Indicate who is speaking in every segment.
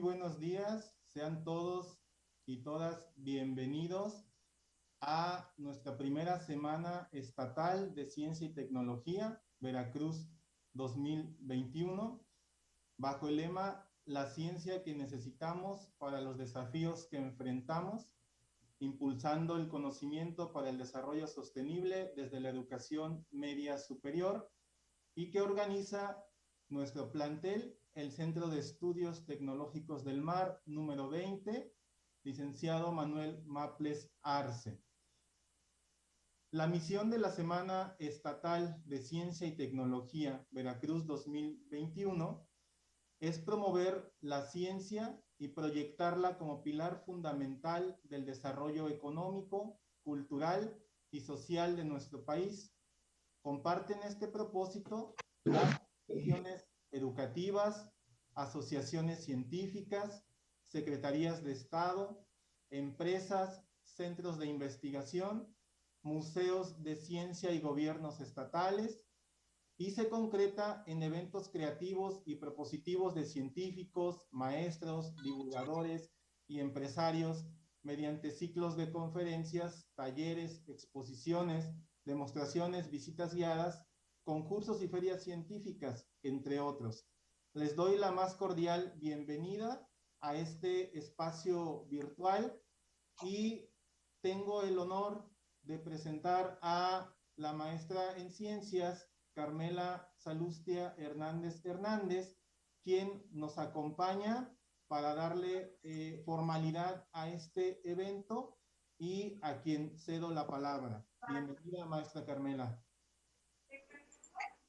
Speaker 1: buenos días. Sean todos y todas bienvenidos a nuestra primera semana estatal de Ciencia y Tecnología, Veracruz 2021, bajo el lema La ciencia que necesitamos para los desafíos que enfrentamos, impulsando el conocimiento para el desarrollo sostenible desde la educación media superior, y que organiza nuestro plantel, el Centro de Estudios Tecnológicos del Mar número 20, licenciado Manuel Maples Arce. La misión de la Semana Estatal de Ciencia y Tecnología Veracruz 2021 es promover la ciencia y proyectarla como pilar fundamental del desarrollo económico, cultural y social de nuestro país. Comparten este propósito las instituciones educativas, asociaciones científicas, secretarías de Estado, empresas, centros de investigación, museos de ciencia y gobiernos estatales, y se concreta en eventos creativos y propositivos de científicos, maestros, divulgadores y empresarios mediante ciclos de conferencias, talleres, exposiciones, demostraciones, visitas guiadas, concursos y ferias científicas, entre otros. Les doy la más cordial bienvenida a este espacio virtual y tengo el honor de presentar a la maestra en ciencias, Carmela Salustia Hernández Hernández, quien nos acompaña para darle formalidad a este evento y a quien cedo la palabra. Bienvenida, maestra Carmela.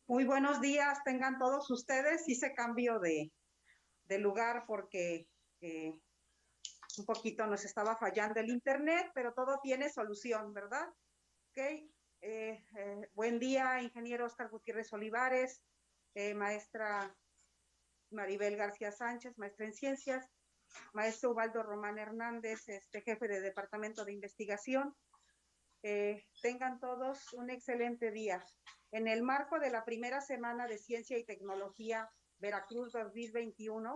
Speaker 2: Muy buenos días, tengan todos ustedes. Hice cambio de lugar porque un poquito nos estaba fallando el internet, pero todo tiene solución, ¿verdad? Ok. Buen día, ingeniero Oscar Gutiérrez Olivares, maestra Maribel García Sánchez, maestra en ciencias, maestro Ubaldo Román Hernández, jefe de departamento de investigación. Tengan todos un excelente día. En el marco de la primera semana de Ciencia y Tecnología Veracruz 2021,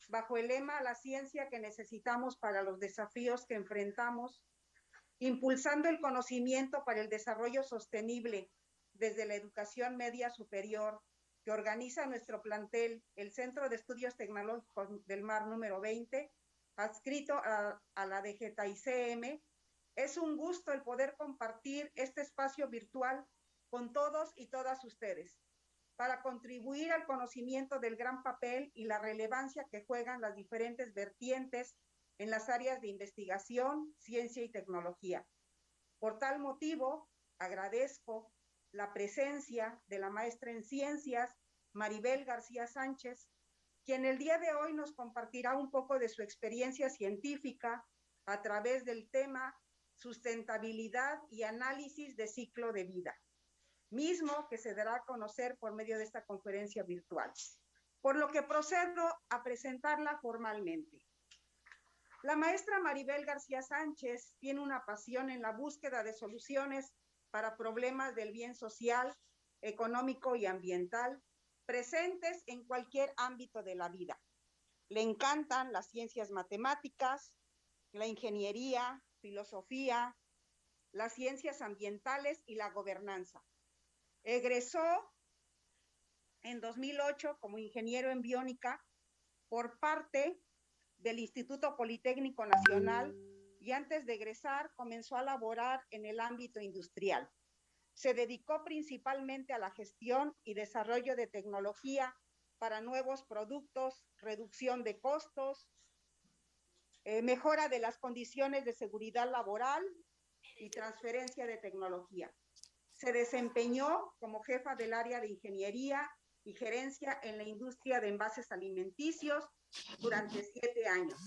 Speaker 2: bajo el lema La ciencia que necesitamos para los desafíos que enfrentamos, impulsando el conocimiento para el desarrollo sostenible desde la educación media superior, que organiza nuestro plantel, el Centro de Estudios Tecnológicos del Mar número 20, adscrito a la DGTICM. Es un gusto el poder compartir este espacio virtual con todos y todas ustedes, para contribuir al conocimiento del gran papel y la relevancia que juegan las diferentes vertientes en las áreas de investigación, ciencia y tecnología. Por tal motivo, agradezco la presencia de la maestra en ciencias, Maribel García Sánchez, quien el día de hoy nos compartirá un poco de su experiencia científica a través del tema sustentabilidad y análisis de ciclo de vida, mismo que se dará a conocer por medio de esta conferencia virtual, por lo que procedo a presentarla formalmente. La maestra Maribel García Sánchez tiene una pasión en la búsqueda de soluciones para problemas del bien social, económico y ambiental presentes en cualquier ámbito de la vida. Le encantan las ciencias matemáticas, la ingeniería, filosofía, las ciencias ambientales y la gobernanza. Egresó en 2008 como ingeniero en biónica por parte del Instituto Politécnico Nacional y antes de egresar comenzó a laborar en el ámbito industrial. Se dedicó principalmente a la gestión y desarrollo de tecnología para nuevos productos, reducción de costos, mejora de las condiciones de seguridad laboral y transferencia de tecnología. Se desempeñó como jefa del área de ingeniería y gerencia en la industria de envases alimenticios durante 7 años.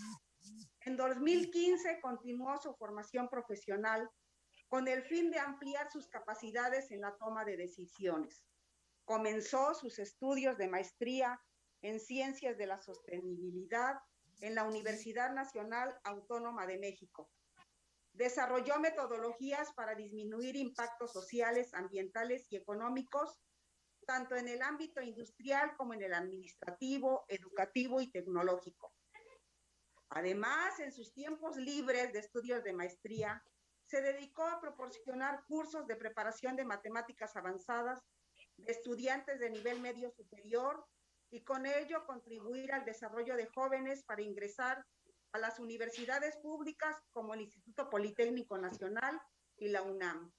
Speaker 2: En 2015 continuó su formación profesional con el fin de ampliar sus capacidades en la toma de decisiones. Comenzó sus estudios de maestría en Ciencias de la Sostenibilidad en la Universidad Nacional Autónoma de México. Desarrolló metodologías para disminuir impactos sociales, ambientales y económicos, tanto en el ámbito industrial como en el administrativo, educativo y tecnológico. Además, en sus tiempos libres de estudios de maestría, se dedicó a proporcionar cursos de preparación de matemáticas avanzadas de estudiantes de nivel medio superior y con ello contribuir al desarrollo de jóvenes para ingresar a las universidades públicas como el Instituto Politécnico Nacional y la UNAM.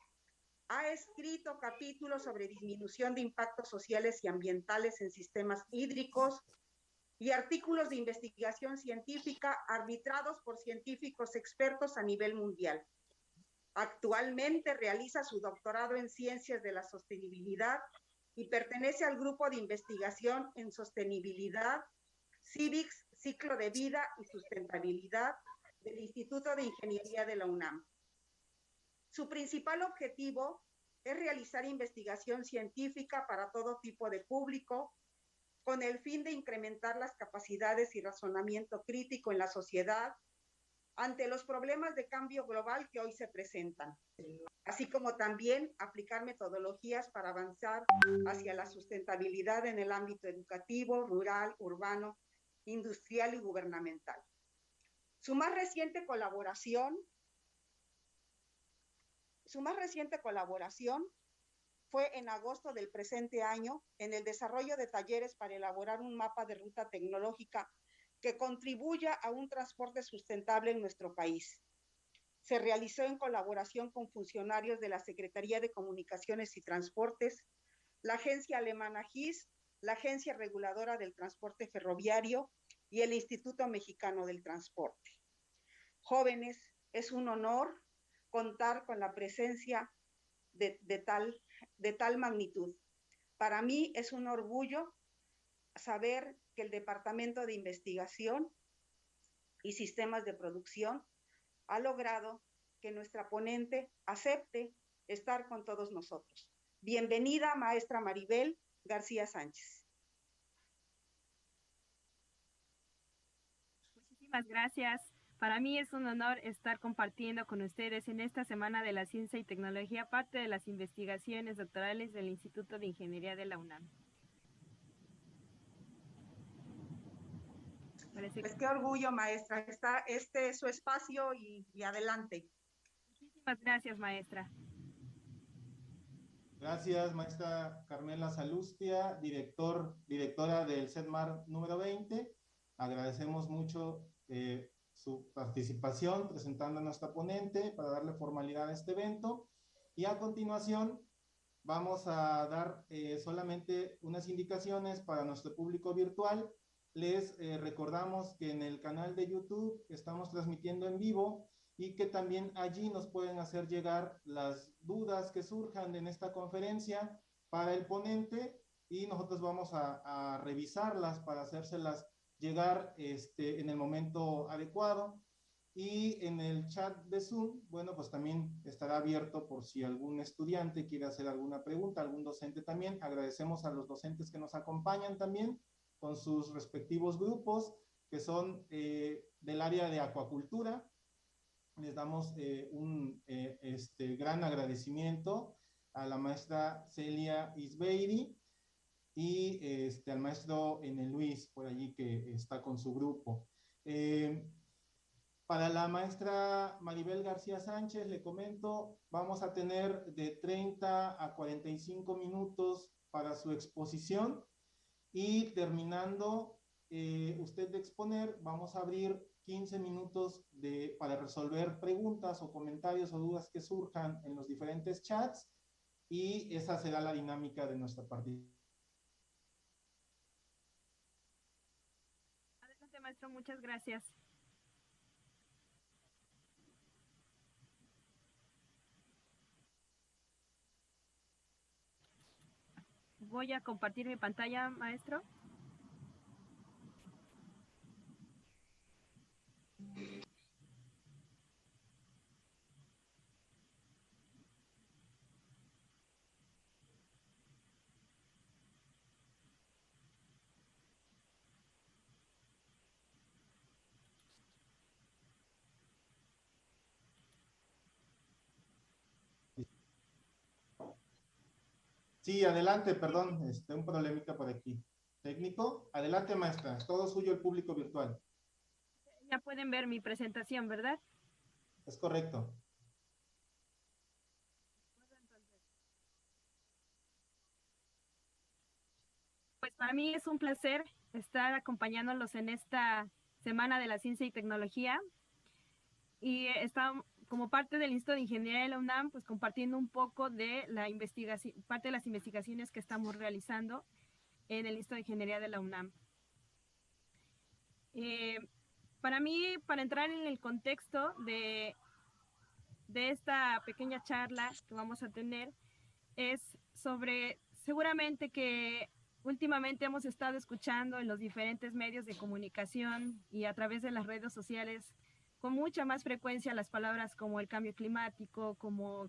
Speaker 2: Ha escrito capítulos sobre disminución de impactos sociales y ambientales en sistemas hídricos y artículos de investigación científica arbitrados por científicos expertos a nivel mundial. Actualmente realiza su doctorado en Ciencias de la Sostenibilidad y pertenece al grupo de investigación en sostenibilidad, Civics, ciclo de vida y sustentabilidad del Instituto de Ingeniería de la UNAM. Su principal objetivo es realizar investigación científica para todo tipo de público, con el fin de incrementar las capacidades y razonamiento crítico en la sociedad ante los problemas de cambio global que hoy se presentan, así como también aplicar metodologías para avanzar hacia la sustentabilidad en el ámbito educativo, rural, urbano, industrial y gubernamental. Su más reciente colaboración fue en agosto del presente año en el desarrollo de talleres para elaborar un mapa de ruta tecnológica que contribuya a un transporte sustentable en nuestro país. Se realizó en colaboración con funcionarios de la Secretaría de Comunicaciones y Transportes, la agencia alemana GIS, la Agencia Reguladora del Transporte Ferroviario y el Instituto Mexicano del Transporte. Jóvenes, es un honor contar con la presencia de tal magnitud. Para mí es un orgullo saber que el Departamento de Investigación y Sistemas de Producción ha logrado que nuestra ponente acepte estar con todos nosotros. Bienvenida, maestra Maribel García Sánchez.
Speaker 3: Muchísimas gracias. Para mí es un honor estar compartiendo con ustedes en esta Semana de la Ciencia y Tecnología parte de las investigaciones doctorales del Instituto de Ingeniería de la UNAM.
Speaker 2: Pues qué orgullo, maestra. Este es su espacio y adelante.
Speaker 3: Muchísimas gracias, maestra.
Speaker 1: Gracias, maestra Carmela Salustia, directora del CEDMAR número 20. Agradecemos mucho su participación presentando a nuestra ponente para darle formalidad a este evento. Y a continuación vamos a dar solamente unas indicaciones para nuestro público virtual. Les recordamos que en el canal de YouTube estamos transmitiendo en vivo y que también allí nos pueden hacer llegar las dudas que surjan en esta conferencia para el ponente y nosotros vamos a revisarlas para hacérselas llegar en el momento adecuado. Y en el chat de Zoom, bueno, pues también estará abierto por si algún estudiante quiere hacer alguna pregunta, algún docente también. Agradecemos a los docentes que nos acompañan también con sus respectivos grupos, que son del área de acuacultura. Les damos un gran agradecimiento a la maestra Celia Isbeiri y al maestro Enel Luis, por allí que está con su grupo. Para la maestra Maribel García Sánchez, le comento, vamos a tener de 30 a 45 minutos para su exposición y terminando usted de exponer, vamos a abrir 15 minutos para resolver preguntas o comentarios o dudas que surjan en los diferentes chats y esa será la dinámica de nuestra participación.
Speaker 3: Adelante, maestro, muchas gracias. Voy a compartir mi pantalla, maestro.
Speaker 1: Sí, adelante, perdón, un problemita por aquí. Técnico, adelante maestra, es todo suyo el público virtual.
Speaker 3: ya pueden ver mi presentación, ¿verdad?
Speaker 1: Es correcto.
Speaker 3: Pues para mí es un placer estar acompañándolos en esta Semana de la Ciencia y Tecnología y está como parte del Instituto de Ingeniería de la UNAM, pues compartiendo un poco de la investigación, parte de las investigaciones que estamos realizando en el Instituto de Ingeniería de la UNAM. Para mí, para entrar en el contexto de esta pequeña charla que vamos a tener, es sobre, seguramente que últimamente hemos estado escuchando en los diferentes medios de comunicación y a través de las redes sociales con mucha más frecuencia las palabras como el cambio climático, como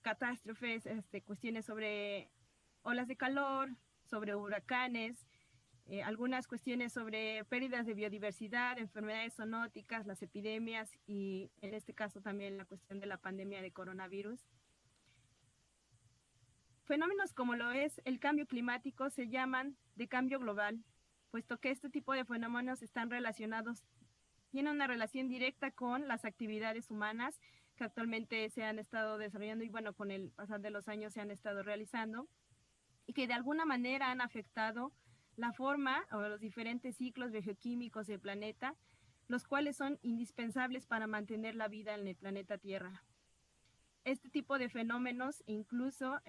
Speaker 3: catástrofes, cuestiones sobre olas de calor, sobre huracanes, algunas cuestiones sobre pérdidas de biodiversidad, enfermedades zoonóticas, las epidemias y en este caso también la cuestión de la pandemia de coronavirus. Fenómenos como lo es el cambio climático se llaman de cambio global, puesto que este tipo de fenómenos están relacionados, tienen una relación directa con las actividades humanas que actualmente se han estado desarrollando y bueno, con el pasar de los años se han estado realizando y que de alguna manera han afectado la forma o los diferentes ciclos biogeoquímicos del planeta, los cuales son indispensables para mantener la vida en el planeta Tierra. Este tipo de fenómenos, incluso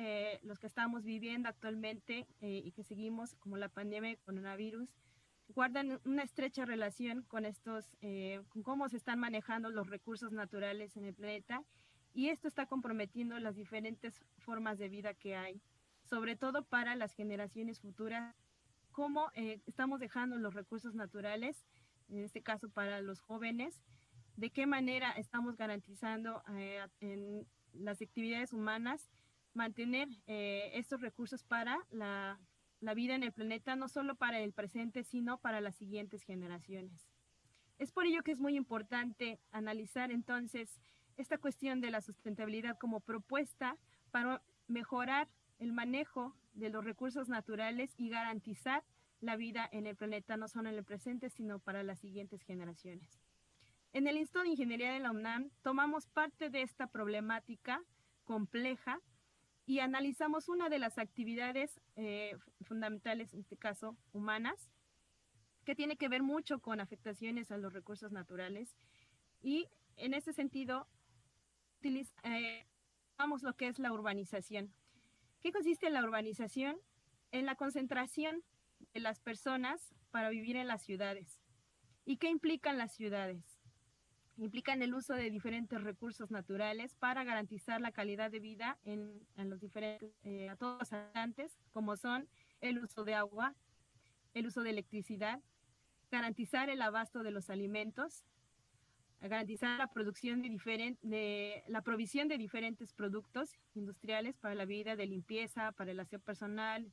Speaker 3: los que estamos viviendo actualmente y que seguimos, como la pandemia de coronavirus, guardan una estrecha relación con con cómo se están manejando los recursos naturales en el planeta y esto está comprometiendo las diferentes formas de vida que hay, sobre todo para las generaciones futuras, cómo estamos dejando los recursos naturales, en este caso para los jóvenes, de qué manera estamos garantizando en las actividades humanas mantener estos recursos para la vida en el planeta, no solo para el presente, sino para las siguientes generaciones. Es por ello que es muy importante analizar entonces esta cuestión de la sustentabilidad como propuesta para mejorar el manejo de los recursos naturales y garantizar la vida en el planeta, no solo en el presente, sino para las siguientes generaciones. En el Instituto de Ingeniería de la UNAM tomamos parte de esta problemática compleja y analizamos una de las actividades fundamentales, en este caso humanas, que tiene que ver mucho con afectaciones a los recursos naturales y en ese sentido vamos lo que es la urbanización. ¿Qué consiste la urbanización? En la concentración de las personas para vivir en las ciudades. ¿Y qué implican las ciudades? Implican el uso de diferentes recursos naturales para garantizar la calidad de vida en los diferentes, a todos los habitantes, como son el uso de agua, el uso de electricidad, garantizar el abasto de los alimentos, garantizar la producción la provisión de diferentes productos industriales para la vida de limpieza, para el aseo personal,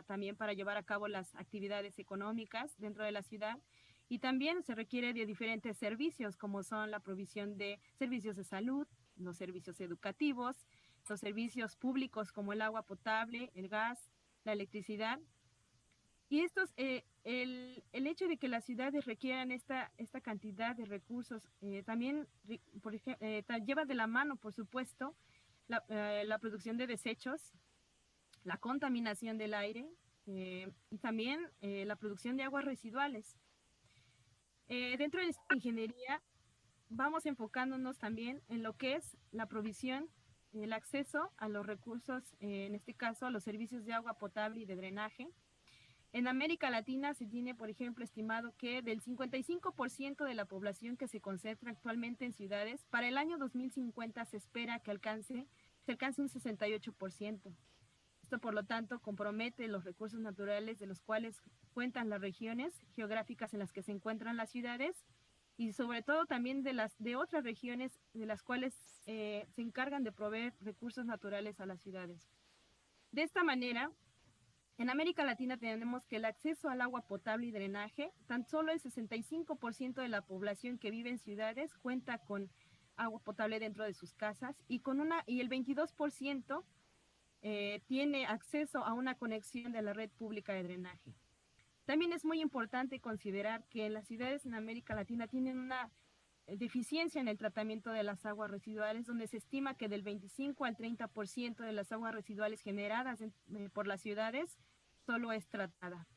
Speaker 3: también para llevar a cabo las actividades económicas dentro de la ciudad. Y también se requiere de diferentes servicios, como son la provisión de servicios de salud, los servicios educativos, los servicios públicos como el agua potable, el gas, la electricidad. Y el hecho de que las ciudades requieran esta cantidad de recursos también, por ejemplo, lleva de la mano, por supuesto, la producción de desechos, la contaminación del aire y también la producción de aguas residuales. Dentro de esta ingeniería vamos enfocándonos también en lo que es la provisión, el acceso a los recursos, en este caso a los servicios de agua potable y de drenaje. En América Latina se tiene, por ejemplo, estimado que del 55% de la población que se concentra actualmente en ciudades, para el año 2050 se espera que se alcance un 68%. Esto, por lo tanto, compromete los recursos naturales de los cuales cuentan las regiones geográficas en las que se encuentran las ciudades y sobre todo también de otras regiones de las cuales se encargan de proveer recursos naturales a las ciudades. De esta manera, en América Latina tenemos que el acceso al agua potable y drenaje, tan solo el 65% de la población que vive en ciudades cuenta con agua potable dentro de sus casas y el 22% tiene acceso a una conexión de la red pública de drenaje. También es muy importante considerar que las ciudades en América Latina tienen una deficiencia en el tratamiento de las aguas residuales, donde se estima que del 25 al 30% de las aguas residuales generadas por las ciudades solo es tratada.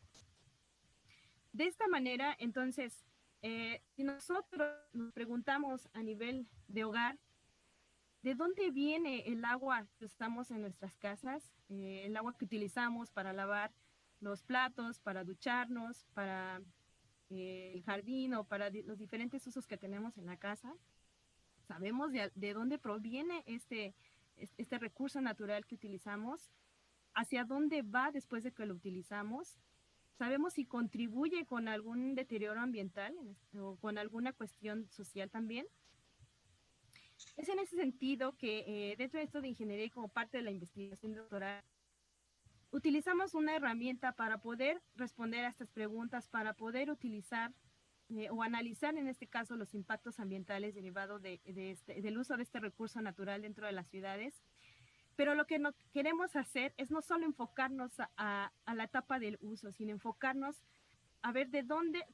Speaker 3: De esta manera, entonces, si nosotros nos preguntamos a nivel de hogar, ¿de dónde viene el agua que usamos en nuestras casas? El agua que utilizamos para lavar los platos, para ducharnos, para el jardín o para los diferentes usos que tenemos en la casa. Sabemos de dónde proviene este recurso natural que utilizamos, hacia dónde va después de que lo utilizamos. Sabemos si contribuye con algún deterioro ambiental o con alguna cuestión social también. Es en ese sentido que dentro de esto de ingeniería y como parte de la investigación doctoral, utilizamos una herramienta para poder responder a estas preguntas, para poder utilizar o analizar en este caso los impactos ambientales derivados del uso de este recurso natural dentro de las ciudades. Pero lo que no queremos hacer es no solo enfocarnos a la etapa del uso, sino enfocarnos a ver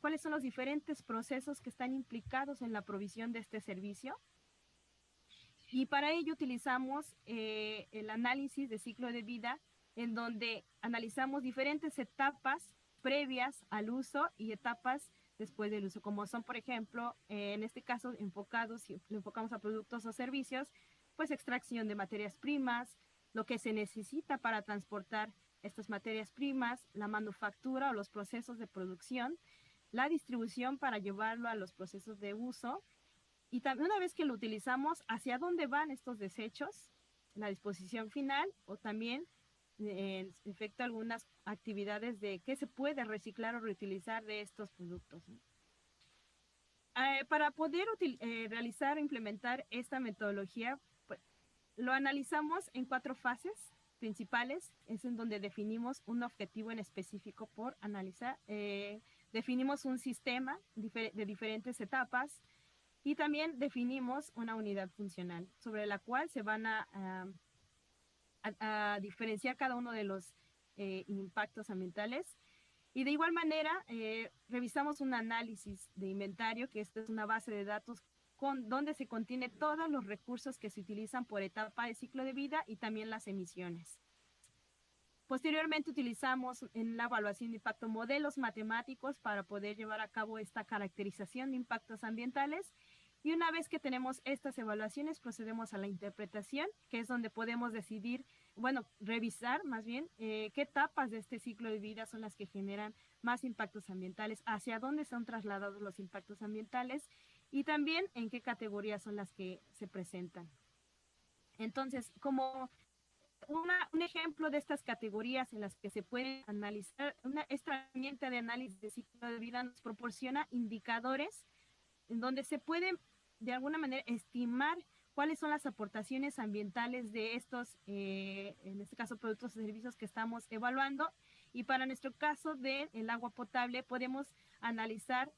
Speaker 3: cuáles son los diferentes procesos que están implicados en la provisión de este servicio. Y para ello utilizamos el análisis de ciclo de vida, en donde analizamos diferentes etapas previas al uso y etapas después del uso, como son, por ejemplo, en este caso si lo enfocamos a productos o servicios, pues extracción de materias primas, lo que se necesita para transportar estas materias primas, la manufactura o los procesos de producción, la distribución para llevarlo a los procesos de uso, y también una vez que lo utilizamos, hacia dónde van estos desechos, la disposición final, o también en efecto algunas actividades de qué se puede reciclar o reutilizar de estos productos. Para poder realizar o implementar esta metodología, pues, lo analizamos en 4 fases principales. Es en donde definimos un objetivo en específico por analizar, definimos un sistema de diferentes etapas, y también definimos una unidad funcional sobre la cual se van a diferenciar cada uno de los impactos ambientales. Y de igual manera, revisamos un análisis de inventario, que esta es una base de datos donde se contiene todos los recursos que se utilizan por etapa de ciclo de vida y también las emisiones. Posteriormente utilizamos en la evaluación de impacto modelos matemáticos para poder llevar a cabo esta caracterización de impactos ambientales. Y una vez que tenemos estas evaluaciones, procedemos a la interpretación, que es donde podemos decidir, revisar más bien qué etapas de este ciclo de vida son las que generan más impactos ambientales, hacia dónde son trasladados los impactos ambientales y también en qué categorías son las que se presentan. Entonces, como un ejemplo de estas categorías en las que se puede analizar, esta herramienta de análisis de ciclo de vida nos proporciona indicadores en donde se pueden de alguna manera estimar cuáles son las aportaciones ambientales de estos, en este caso, productos y servicios que estamos evaluando. Y para nuestro caso del agua potable podemos analizar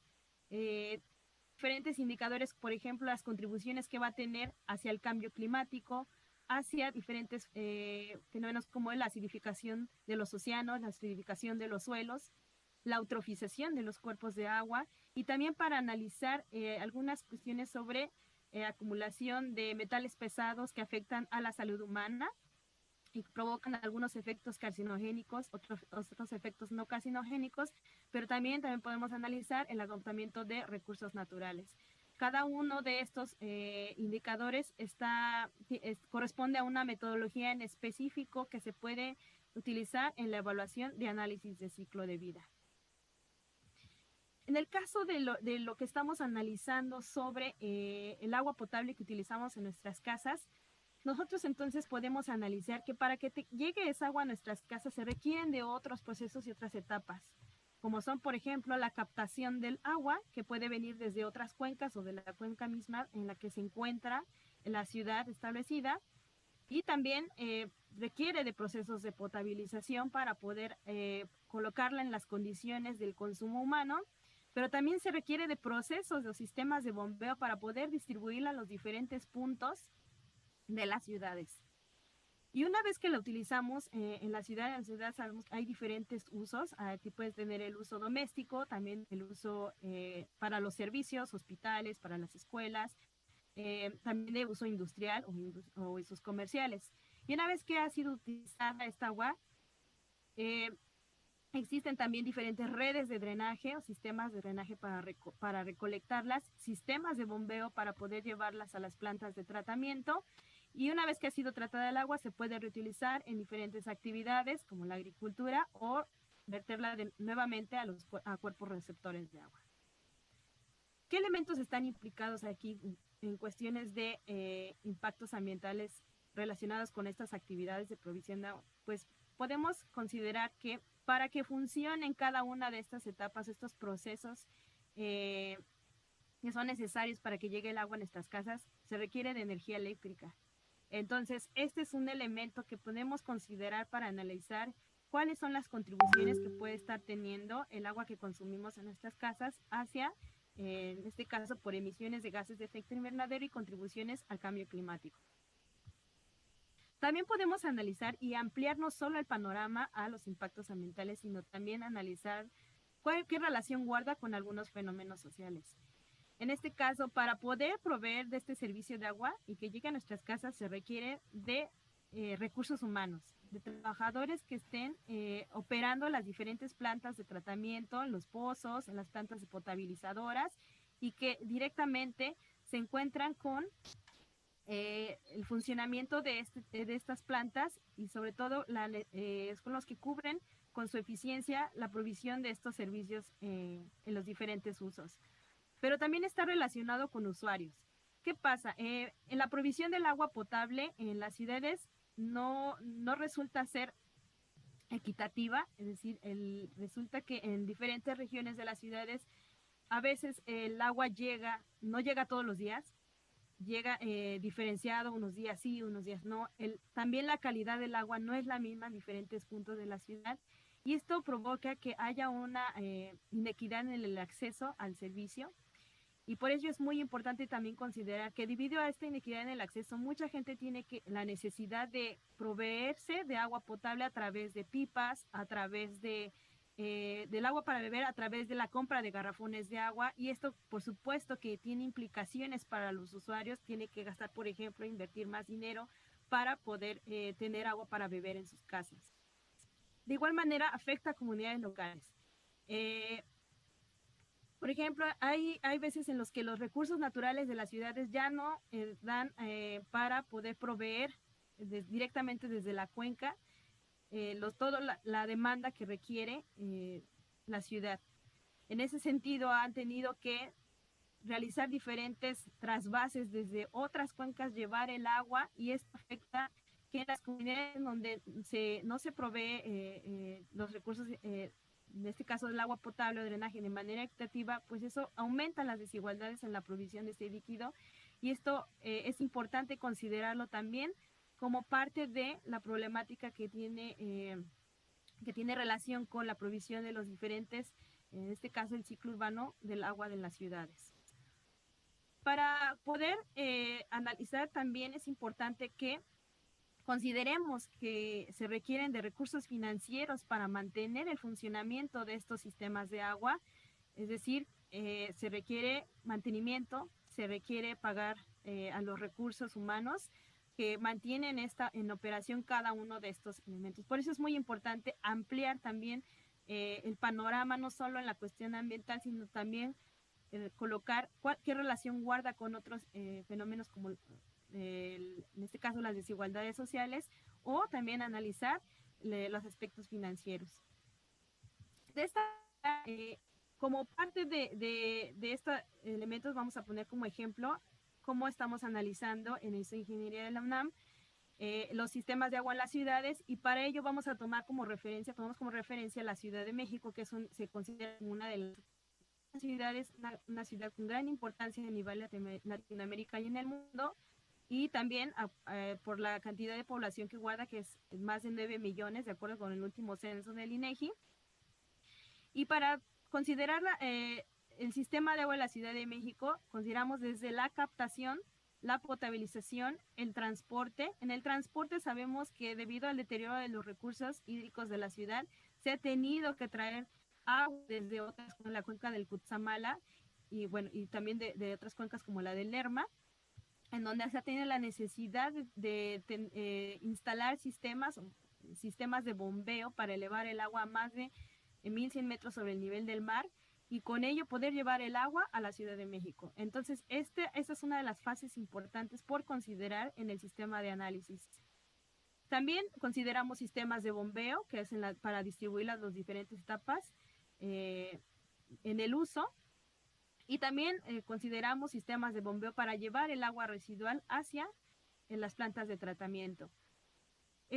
Speaker 3: diferentes indicadores, por ejemplo, las contribuciones que va a tener hacia el cambio climático, hacia diferentes fenómenos como la acidificación de los océanos, la acidificación de los suelos, la eutrofización de los cuerpos de agua, y también para analizar algunas cuestiones sobre acumulación de metales pesados que afectan a la salud humana y provocan algunos efectos carcinogénicos, otros efectos no carcinogénicos, pero también podemos analizar el agotamiento de recursos naturales. Cada uno de estos indicadores corresponde a una metodología en específico que se puede utilizar en la evaluación de análisis de ciclo de vida. En el caso de lo que estamos analizando sobre el agua potable que utilizamos en nuestras casas, nosotros entonces podemos analizar que para que llegue esa agua a nuestras casas se requieren de otros procesos y otras etapas, como son, por ejemplo, la captación del agua, que puede venir desde otras cuencas o de la cuenca misma en la que se encuentra la ciudad establecida, y también requiere de procesos de potabilización para poder colocarla en las condiciones del consumo humano, pero también se requiere de procesos o sistemas de bombeo para poder distribuirla a los diferentes puntos de las ciudades. Y una vez que la utilizamos en la ciudad sabemos que hay diferentes usos. Aquí puedes tener el uso doméstico, también el uso para los servicios, hospitales, para las escuelas, también de uso industrial o usos comerciales. Y una vez que ha sido utilizada esta agua, eh, existen también diferentes redes de drenaje o sistemas de drenaje para recolectarlas, sistemas de bombeo para poder llevarlas a las plantas de tratamiento. Y una vez que ha sido tratada el agua, se puede reutilizar en diferentes actividades como la agricultura o verterla nuevamente a cuerpos receptores de agua. ¿Qué elementos están implicados aquí en cuestiones de impactos ambientales relacionados con estas actividades de provisión de agua? Pues podemos considerar que para que funcionen cada una de estas etapas, estos procesos que son necesarios para que llegue el agua a nuestras casas, se requiere de energía eléctrica. Entonces, este es un elemento que podemos considerar para analizar cuáles son las contribuciones que puede estar teniendo el agua que consumimos en nuestras casas hacia, en este caso, por emisiones de gases de efecto invernadero y contribuciones al cambio climático. También podemos analizar y ampliar no solo el panorama a los impactos ambientales, sino también analizar qué relación guarda con algunos fenómenos sociales. En este caso, para poder proveer de este servicio de agua y que llegue a nuestras casas, se requiere de recursos humanos, de trabajadores que estén operando las diferentes plantas de tratamiento, en los pozos, en las plantas potabilizadoras, y que directamente se encuentran con el funcionamiento de estas plantas y sobre todo con los que cubren con su eficiencia la provisión de estos servicios en los diferentes usos. Pero también está relacionado con usuarios. ¿Qué pasa? En la provisión del agua potable en las ciudades no resulta ser equitativa, es decir, resulta que en diferentes regiones de las ciudades a veces el agua no llega todos los días, llega diferenciado, unos días sí, unos días no. También la calidad del agua no es la misma en diferentes puntos de la ciudad y esto provoca que haya una inequidad en el acceso al servicio. Y por ello es muy importante también considerar que debido a esta inequidad en el acceso, mucha gente tiene la necesidad de proveerse de agua potable a través de pipas, a través del agua para beber, a través de la compra de garrafones de agua. Y esto, por supuesto, que tiene implicaciones para los usuarios. Tiene que gastar, por ejemplo, invertir más dinero para poder tener agua para beber en sus casas. De igual manera, afecta a comunidades locales. Por ejemplo, hay veces en los que los recursos naturales de las ciudades ya no dan para poder proveer directamente desde la cuenca toda la demanda que requiere la ciudad. En ese sentido, han tenido que realizar diferentes trasvases desde otras cuencas, llevar el agua, y esto afecta que en las comunidades donde no se provee los recursos en este caso del agua potable o drenaje de manera equitativa, pues eso aumenta las desigualdades en la provisión de este líquido, y esto es importante considerarlo también como parte de la problemática que tiene relación con la provisión de los diferentes, en este caso el ciclo urbano del agua de las ciudades. Para poder analizar también es importante que consideremos que se requieren de recursos financieros para mantener el funcionamiento de estos sistemas de agua, es decir, se requiere mantenimiento, se requiere pagar a los recursos humanos que mantienen en operación cada uno de estos elementos. Por eso es muy importante ampliar también el panorama, no solo en la cuestión ambiental, sino también colocar qué relación guarda con otros fenómenos como en este caso las desigualdades sociales, o también analizar los aspectos financieros. De esta, como parte de estos elementos, vamos a poner como ejemplo cómo estamos analizando en esta ingeniería de la UNAM los sistemas de agua en las ciudades, y para ello vamos a tomar como referencia, la Ciudad de México, que se considera una de las ciudades, una ciudad con gran importancia a nivel Latinoamérica y en el mundo, y también por la cantidad de población que guarda, que es más de 9 millones, de acuerdo con el último censo del INEGI. Y para considerar el sistema de agua de la Ciudad de México, consideramos desde la captación la potabilización, el transporte. En el transporte sabemos que debido al deterioro de los recursos hídricos de la ciudad, se ha tenido que traer agua desde otras, como la cuenca del Cutzamala, y bueno, y también de otras cuencas como la del Lerma, en donde se ha tenido la necesidad de instalar sistemas de bombeo para elevar el agua a más de 1,100 metros sobre el nivel del mar, y con ello poder llevar el agua a la Ciudad de México. Entonces, esta es una de las fases importantes por considerar en el sistema de análisis. También consideramos sistemas de bombeo, que es para distribuir las dos diferentes etapas en el uso, y también consideramos sistemas de bombeo para llevar el agua residual hacia las plantas de tratamiento.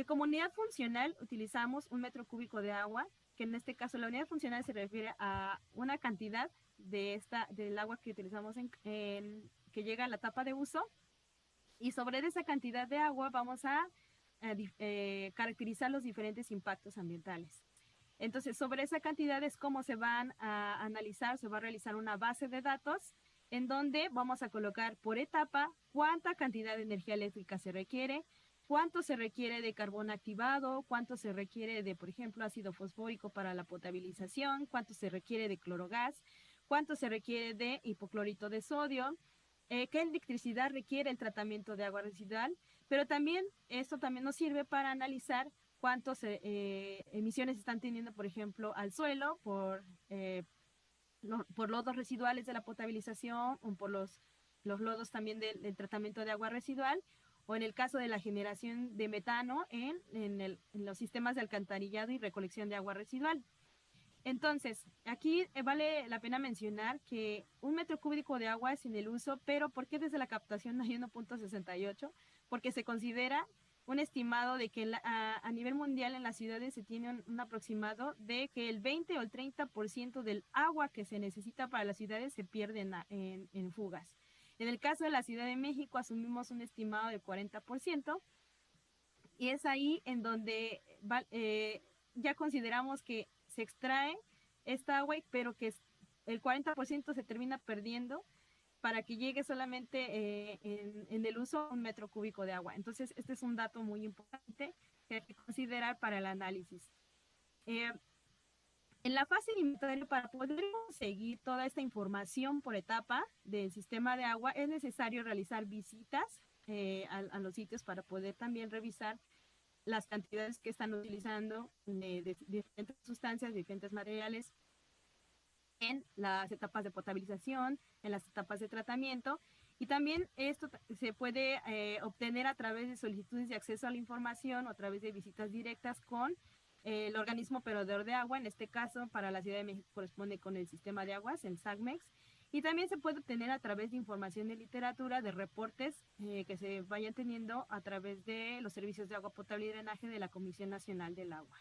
Speaker 3: Como unidad funcional utilizamos 1 metro cúbico de agua, que en este caso la unidad funcional se refiere a una cantidad del agua que utilizamos que llega a la etapa de uso, y sobre esa cantidad de agua vamos a caracterizar los diferentes impactos ambientales. Entonces, sobre esa cantidad es cómo se van a analizar, se va a realizar una base de datos en donde vamos a colocar por etapa cuánta cantidad de energía eléctrica se requiere, cuánto se requiere de carbón activado, cuánto se requiere de, por ejemplo, ácido fosfórico para la potabilización, cuánto se requiere de clorogás, cuánto se requiere de hipoclorito de sodio, qué electricidad requiere el tratamiento de agua residual, pero también esto también nos sirve para analizar cuántas emisiones están teniendo, por ejemplo, al suelo por lodos residuales de la potabilización, o por los lodos también del tratamiento de agua residual, o en el caso de la generación de metano en los sistemas de alcantarillado y recolección de agua residual. Entonces, aquí vale la pena mencionar que 1 metro cúbico de agua es en el uso, pero ¿por qué desde la captación hay 1,68? Porque se considera un estimado de que a nivel mundial en las ciudades se tiene un aproximado de que el 20 o el 30% del agua que se necesita para las ciudades se pierde en fugas. En el caso de la Ciudad de México asumimos un estimado del 40%, y es ahí en donde ya consideramos que se extrae esta agua, pero que el 40% se termina perdiendo para que llegue solamente en el uso 1 metro cúbico de agua. Entonces, este es un dato muy importante que hay que considerar para el análisis. En la fase de inventario, para poder conseguir toda esta información por etapa del sistema de agua, es necesario realizar visitas a los sitios para poder también revisar las cantidades que están utilizando de diferentes sustancias, diferentes materiales en las etapas de potabilización, en las etapas de tratamiento, y también esto se puede obtener a través de solicitudes de acceso a la información o a través de visitas directas con el organismo operador de agua. En este caso, para la Ciudad de México corresponde con el sistema de aguas, el SACMEX, y también se puede obtener a través de información de literatura, de reportes que se vayan teniendo a través de los servicios de agua potable y drenaje de la Comisión Nacional del Agua.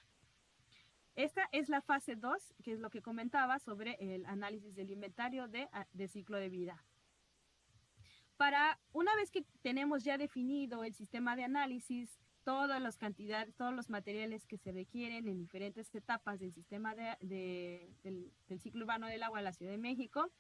Speaker 3: Esta es la fase 2, que es lo que comentaba sobre el análisis del inventario de ciclo de vida. Una vez que tenemos ya definido el sistema de análisis, todas las cantidades, todos los materiales que se requieren en diferentes etapas del sistema del ciclo urbano del agua en la Ciudad de México,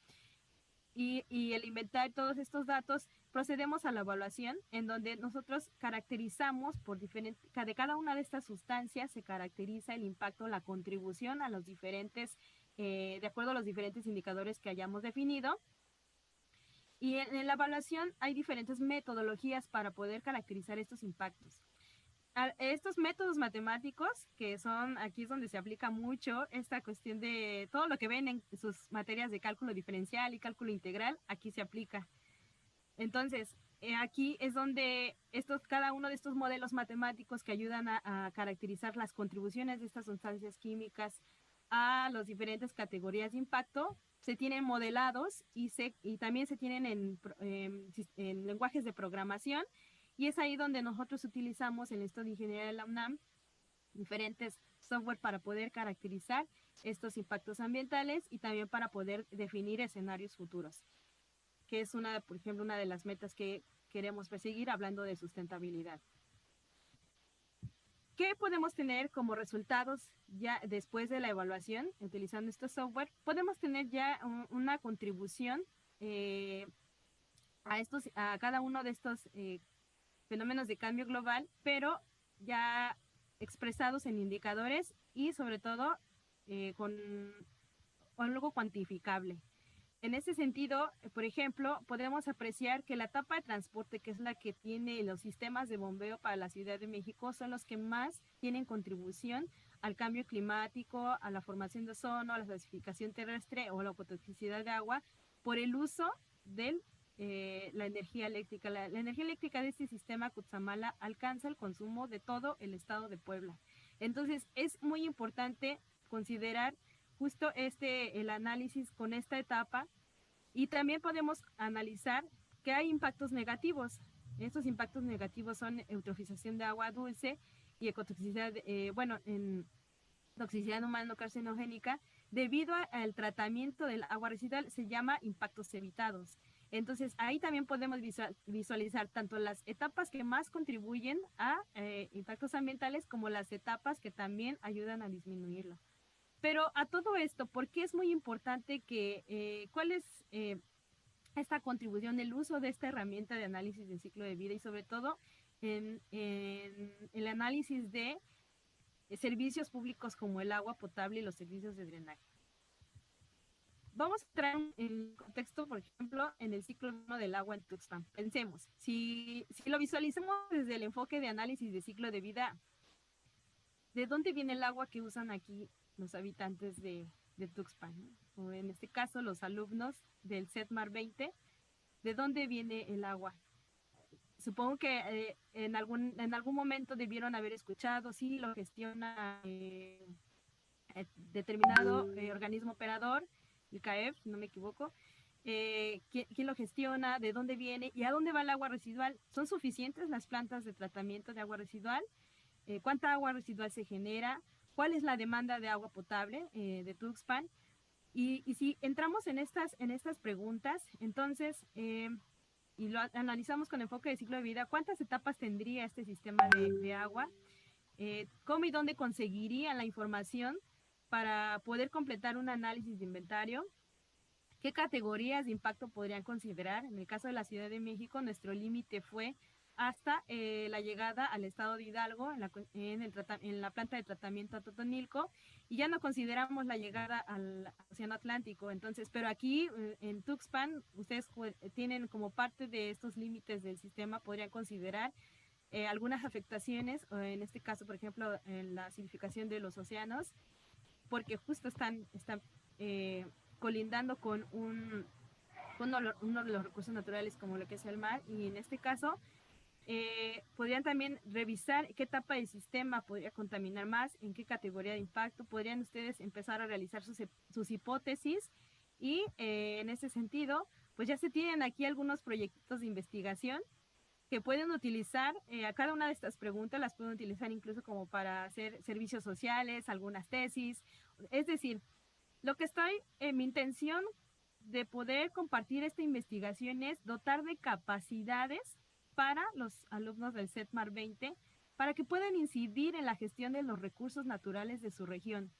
Speaker 3: y el inventario, todos estos datos, procedemos a la evaluación, en donde nosotros caracterizamos de cada una de estas sustancias se caracteriza el impacto, la contribución a los diferentes, de acuerdo a los diferentes indicadores que hayamos definido. Y en la evaluación hay diferentes metodologías para poder caracterizar estos impactos. Estos métodos matemáticos, que son, aquí es donde se aplica mucho esta cuestión de todo lo que ven en sus materias de cálculo diferencial y cálculo integral, aquí se aplica. Entonces, aquí es donde cada uno de estos modelos matemáticos que ayudan a caracterizar las contribuciones de estas sustancias químicas a las diferentes categorías de impacto se tienen modelados y también se tienen en lenguajes de programación. Y es ahí donde nosotros utilizamos en esto de ingeniería de la UNAM diferentes software para poder caracterizar estos impactos ambientales y también para poder definir escenarios futuros, que es por ejemplo, una de las metas que queremos perseguir hablando de sustentabilidad. ¿Qué podemos tener como resultados ya después de la evaluación utilizando este software? Podemos tener ya una contribución a cada uno de estos fenómenos de cambio global, pero ya expresados en indicadores y sobre todo con algo cuantificable. En ese sentido, por ejemplo, podemos apreciar que la etapa de transporte, que es la que tiene los sistemas de bombeo para la Ciudad de México, son los que más tienen contribución al cambio climático, a la formación de ozono, a la gasificación terrestre o la toxicidad de agua, por el uso de la energía eléctrica. La energía eléctrica de este sistema Cutzamala alcanza el consumo de todo el estado de Puebla. Entonces, es muy importante considerar justo el análisis con esta etapa, y también podemos analizar que hay impactos negativos. Estos impactos negativos son eutrofización de agua dulce y ecotoxicidad, en toxicidad humana carcinogénica, debido al tratamiento del agua residual, se llama impactos evitados. Entonces, ahí también podemos visualizar tanto las etapas que más contribuyen a impactos ambientales como las etapas que también ayudan a disminuirlo. Pero a todo esto, ¿por qué es muy importante cuál es esta contribución, el uso de esta herramienta de análisis del ciclo de vida y sobre todo en el análisis de servicios públicos como el agua potable y los servicios de drenaje? Vamos a entrar en contexto, por ejemplo, en el ciclo del agua en Tuxpan. Pensemos, si lo visualizamos desde el enfoque de análisis de ciclo de vida, ¿de dónde viene el agua que usan aquí los habitantes de Tuxpan? O en este caso, los alumnos del CETMAR 20, ¿de dónde viene el agua? Supongo que en algún momento debieron haber escuchado, sí, lo gestiona determinado organismo operador, el CAEF, si no me equivoco. ¿Quién lo gestiona? ¿De dónde viene? ¿Y a dónde va el agua residual? ¿Son suficientes las plantas de tratamiento de agua residual? ¿Cuánta agua residual se genera? ¿Cuál es la demanda de agua potable de Tuxpan? Y si entramos en estas preguntas, entonces, y lo analizamos con enfoque de ciclo de vida, ¿cuántas etapas tendría este sistema de agua? ¿Cómo y dónde conseguirían la información para poder completar un análisis de inventario? ¿Qué categorías de impacto podrían considerar? En el caso de la Ciudad de México, nuestro límite fue hasta la llegada al estado de Hidalgo, en la planta de tratamiento a Totonilco, y ya no consideramos la llegada al Océano Atlántico. Entonces, pero aquí en Tuxpan, ustedes tienen como parte de estos límites del sistema, podrían considerar algunas afectaciones, en este caso, por ejemplo, en la acidificación de los océanos, porque justo están colindando con uno de los recursos naturales como lo que es el mar, y en este caso podrían también revisar qué etapa del sistema podría contaminar más, en qué categoría de impacto. Podrían ustedes empezar a realizar sus hipótesis y en ese sentido, pues ya se tienen aquí algunos proyectos de investigación que pueden utilizar a cada una de estas preguntas, las pueden utilizar incluso como para hacer servicios sociales, algunas tesis. Es decir, lo que mi intención de poder compartir esta investigación es dotar de capacidades para los alumnos del CETMAR 20 para que puedan incidir en la gestión de los recursos naturales de su región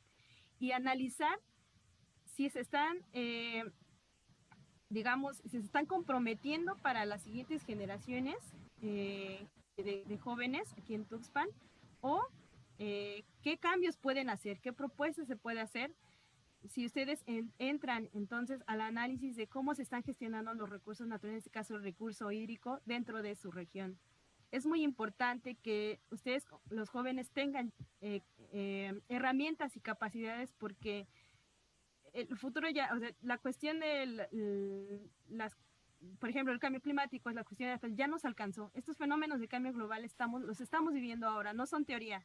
Speaker 3: y analizar si se están, si se están comprometiendo para las siguientes generaciones de jóvenes aquí en Tuxpan, o qué cambios pueden hacer, qué propuestas se puede hacer si ustedes entran entonces al análisis de cómo se están gestionando los recursos naturales, en este caso el recurso hídrico, dentro de su región. Es muy importante que ustedes, los jóvenes, tengan herramientas y capacidades, porque el futuro ya, o sea, la cuestión de por ejemplo, el cambio climático, es la cuestión ya nos alcanzó. Estos fenómenos de cambio global los estamos viviendo ahora, no son teoría.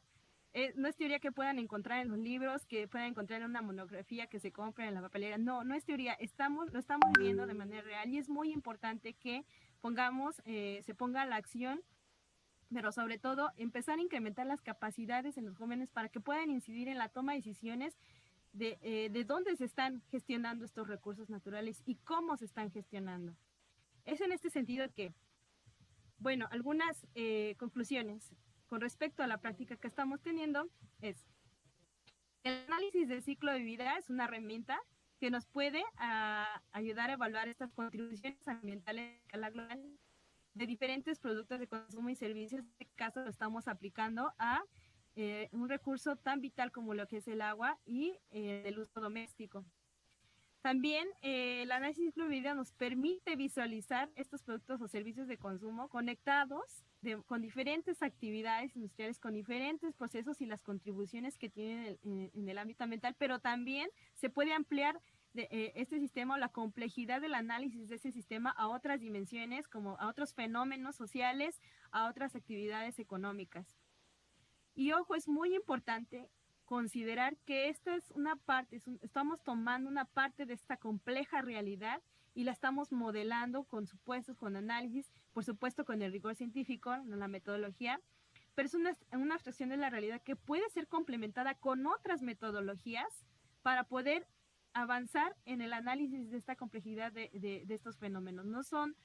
Speaker 3: No es teoría que puedan encontrar en los libros, que puedan encontrar en una monografía que se compre en la papelera. No, no es teoría. Lo estamos viviendo de manera real, y es muy importante que se ponga la acción, pero sobre todo empezar a incrementar las capacidades en los jóvenes para que puedan incidir en la toma de decisiones de dónde se están gestionando estos recursos naturales y cómo se están gestionando. Es en este sentido que, bueno, algunas conclusiones con respecto a la práctica que estamos teniendo es: el análisis del ciclo de vida es una herramienta que nos puede ayudar a evaluar estas contribuciones ambientales a escala global de diferentes productos de consumo y servicios. En este caso lo estamos aplicando a un recurso tan vital como lo que es el agua y el uso doméstico. También el análisis de ciclo de vida nos permite visualizar estos productos o servicios de consumo conectados con diferentes actividades industriales, con diferentes procesos y las contribuciones que tienen en el ámbito ambiental, pero también se puede ampliar este sistema o la complejidad del análisis de ese sistema a otras dimensiones, como a otros fenómenos sociales, a otras actividades económicas. Y ojo, es muy importante considerar que esta es una parte, estamos tomando una parte de esta compleja realidad y la estamos modelando con supuestos, con análisis, por supuesto con el rigor científico, en la metodología, pero es una abstracción de la realidad que puede ser complementada con otras metodologías para poder avanzar en el análisis de esta complejidad de estos fenómenos. No son,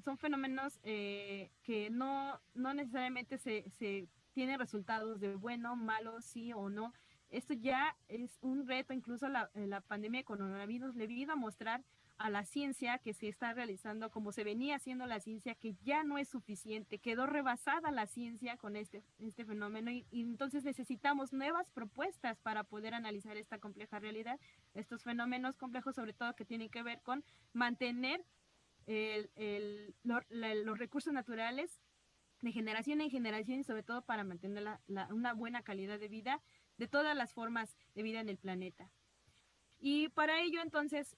Speaker 3: son fenómenos que no necesariamente se tiene resultados de bueno, malo, sí o no. Esto ya es un reto, incluso la pandemia de coronavirus le vino a mostrar a la ciencia que se está realizando, como se venía haciendo la ciencia, que ya no es suficiente, quedó rebasada la ciencia con este fenómeno y entonces necesitamos nuevas propuestas para poder analizar esta compleja realidad, estos fenómenos complejos, sobre todo que tienen que ver con mantener los recursos naturales de generación en generación y sobre todo para mantener una buena calidad de vida de todas las formas de vida en el planeta. Y para ello entonces,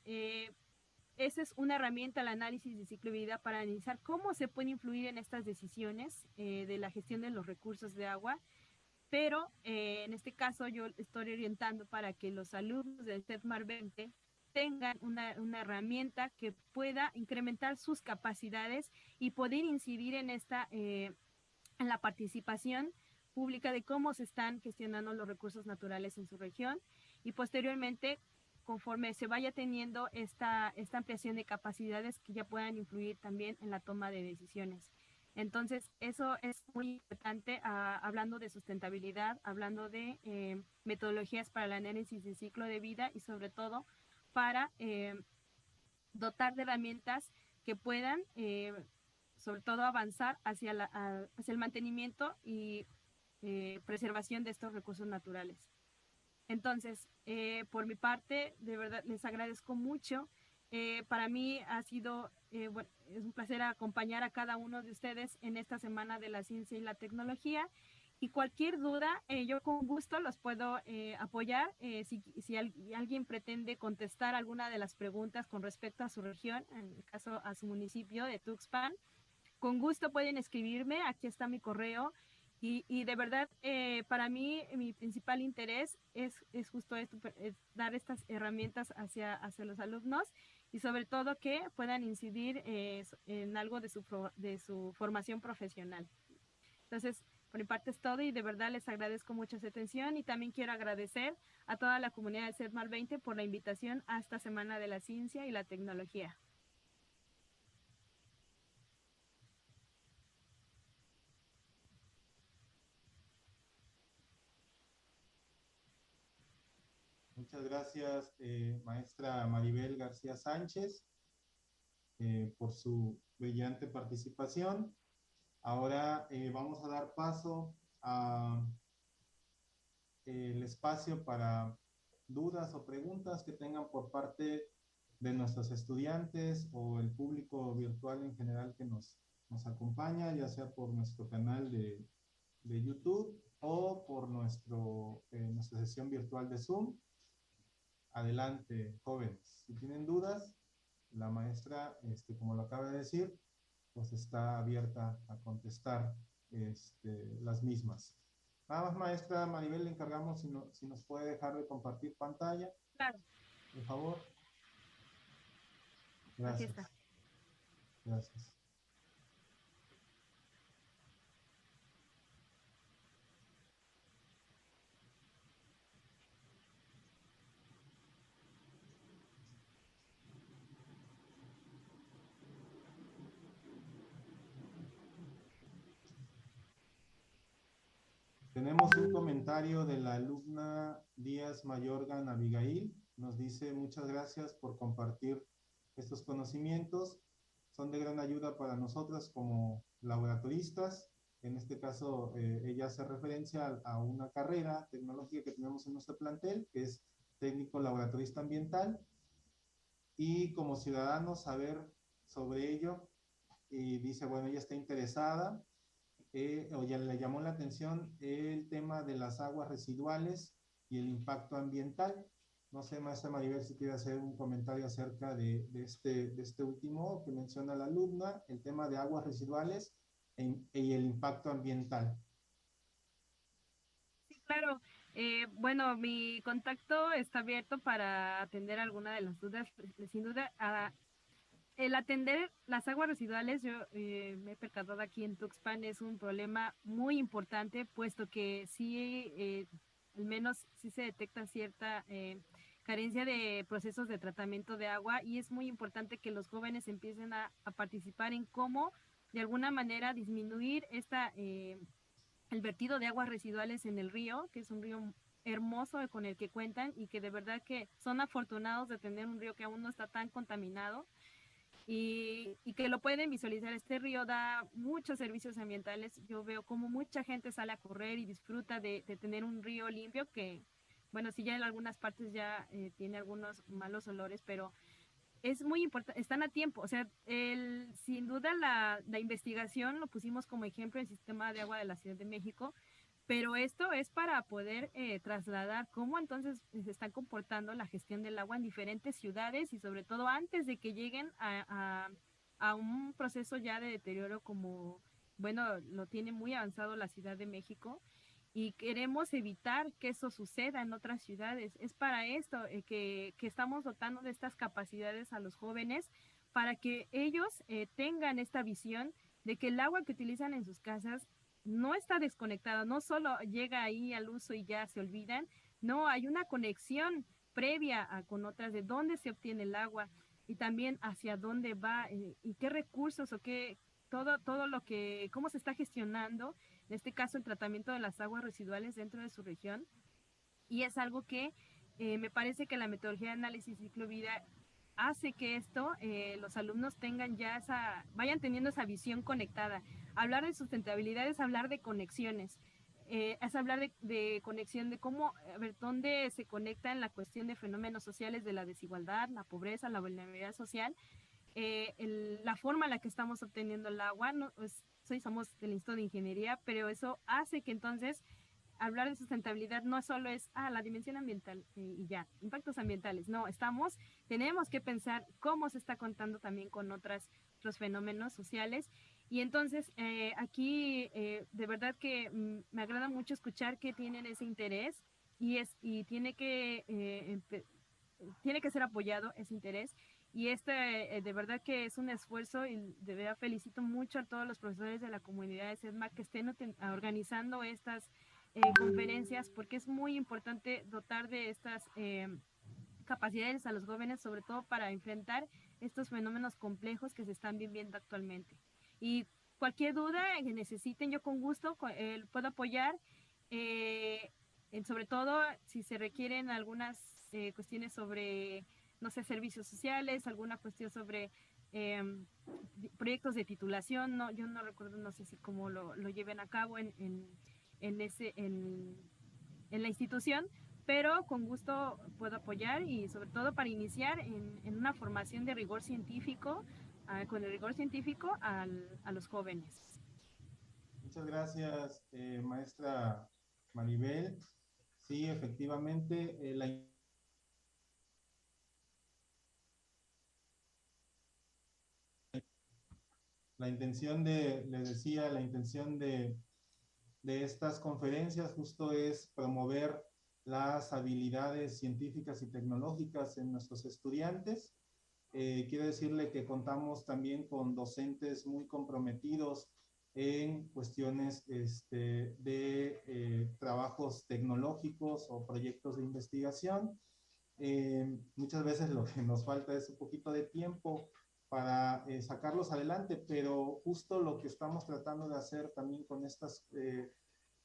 Speaker 3: esa es una herramienta, el análisis de ciclo de vida, para analizar cómo se puede influir en estas decisiones de la gestión de los recursos de agua, pero en este caso yo estoy orientando para que los alumnos del CETMAR 20 tengan una herramienta que pueda incrementar sus capacidades y poder incidir en en la participación pública de cómo se están gestionando los recursos naturales en su región y posteriormente, conforme se vaya teniendo esta ampliación de capacidades, que ya puedan influir también en la toma de decisiones. Entonces, eso es muy importante, hablando de sustentabilidad, hablando de metodologías para el análisis de ciclo de vida y sobre todo para dotar de herramientas que puedan, sobre todo, avanzar hacia el mantenimiento y preservación de estos recursos naturales. Entonces, por mi parte, de verdad, les agradezco mucho. Para mí ha sido, bueno, es un placer acompañar a cada uno de ustedes en esta Semana de la Ciencia y la Tecnología. Y cualquier duda, yo con gusto los puedo apoyar. Si alguien pretende contestar alguna de las preguntas con respecto a su región, en el caso a su municipio de Tuxpan, con gusto pueden escribirme. Aquí está mi correo. Y de verdad, para mí, mi principal interés es justo esto, dar estas herramientas hacia los alumnos y sobre todo que puedan incidir en algo de su formación profesional. Entonces, por mi parte es todo y de verdad les agradezco mucho su atención y también quiero agradecer a toda la comunidad de CETMAR 20 por la invitación a esta Semana de la Ciencia y la Tecnología.
Speaker 1: Muchas gracias, maestra Maribel García Sánchez, por su brillante participación. Ahora vamos a dar paso a el espacio para dudas o preguntas que tengan por parte de nuestros estudiantes o el público virtual en general que nos acompaña, ya sea por nuestro canal de YouTube o por nuestra sesión virtual de Zoom. Adelante, jóvenes. Si tienen dudas, la maestra, como lo acaba de decir, pues está abierta a contestar las mismas. Nada más, maestra Maribel, le encargamos si nos puede dejar de compartir pantalla.
Speaker 3: Claro.
Speaker 1: Por favor.
Speaker 3: Aquí
Speaker 1: Gracias.
Speaker 3: está.
Speaker 1: Gracias. Tenemos un comentario de la alumna Díaz Mayorgan Abigail. nos dice muchas gracias por compartir estos conocimientos. Son de gran ayuda para nosotras como laboratoristas. En este caso, ella hace referencia a una carrera tecnológica que tenemos en nuestro plantel, que es técnico laboratorista ambiental, y como ciudadanos saber sobre ello. Y dice, bueno, ella está interesada, o ya le llamó la atención el tema de las aguas residuales y el impacto ambiental. No sé, maestra Maribel, si quiere hacer un comentario acerca de este último que menciona la alumna, el tema de aguas residuales y el impacto ambiental.
Speaker 3: Sí, claro. Bueno, mi contacto está abierto para atender alguna de las dudas. Sin duda, el atender las aguas residuales, yo me he percatado aquí en Tuxpan, es un problema muy importante, puesto que sí, al menos sí se detecta cierta carencia de procesos de tratamiento de agua, y es muy importante que los jóvenes empiecen a participar en cómo de alguna manera disminuir el vertido de aguas residuales en el río, que es un río hermoso con el que cuentan, y que de verdad que son afortunados de tener un río que aún no está tan contaminado, y que lo pueden visualizar. Este río da muchos servicios ambientales. Yo veo como mucha gente sale a correr y disfruta de tener un río limpio que, bueno, sí, ya en algunas partes ya tiene algunos malos olores, pero es muy importante, están a tiempo. O sea, sin duda la investigación lo pusimos como ejemplo en el sistema de agua de la Ciudad de México, pero esto es para poder trasladar cómo entonces se está comportando la gestión del agua en diferentes ciudades, y sobre todo antes de que lleguen a un proceso ya de deterioro como, bueno, lo tiene muy avanzado la Ciudad de México, y queremos evitar que eso suceda en otras ciudades. Es para esto que estamos dotando de estas capacidades a los jóvenes, para que ellos tengan esta visión de que el agua que utilizan en sus casas no está desconectada, no solo llega ahí al uso y ya se olvidan. No, hay una conexión previa con otras, de dónde se obtiene el agua y también hacia dónde va, y qué recursos o qué, todo lo que, cómo se está gestionando, en este caso el tratamiento de las aguas residuales dentro de su región. Y es algo que me parece que la metodología de análisis ciclo vida hace que esto, los alumnos tengan ya vayan teniendo esa visión conectada. Hablar de sustentabilidad es hablar de conexiones, es hablar de conexión, de cómo, a ver, dónde se conecta en la cuestión de fenómenos sociales, de la desigualdad, la pobreza, la vulnerabilidad social, la forma en la que estamos obteniendo el agua. No, pues, somos del Instituto de Ingeniería, pero eso hace que entonces hablar de sustentabilidad no solo es la dimensión ambiental y ya, impactos ambientales. No, tenemos que pensar cómo se está contando también con otros fenómenos sociales. Y entonces aquí de verdad que me agrada mucho escuchar que tienen ese interés, y tiene que ser apoyado ese interés. Y de verdad que es un esfuerzo, y de verdad felicito mucho a todos los profesores de la comunidad de SEDMA que estén organizando estas conferencias, porque es muy importante dotar de estas capacidades a los jóvenes, sobre todo para enfrentar estos fenómenos complejos que se están viviendo actualmente. Y cualquier duda que necesiten, yo con gusto puedo apoyar, sobre todo si se requieren algunas cuestiones sobre, no sé, servicios sociales, alguna cuestión sobre proyectos de titulación. No, yo no recuerdo, no sé si cómo lo lleven a cabo en la institución, pero con gusto puedo apoyar, y sobre todo para iniciar en una formación de rigor científico, con el rigor científico a los jóvenes.
Speaker 1: Muchas gracias, maestra Maribel. Sí, efectivamente, la intención les decía, la intención de estas conferencias justo es promover las habilidades científicas y tecnológicas en nuestros estudiantes. Quiero decirle que contamos también con docentes muy comprometidos en cuestiones de trabajos tecnológicos o proyectos de investigación. Muchas veces lo que nos falta es un poquito de tiempo para sacarlos adelante, pero justo lo que estamos tratando de hacer también con estas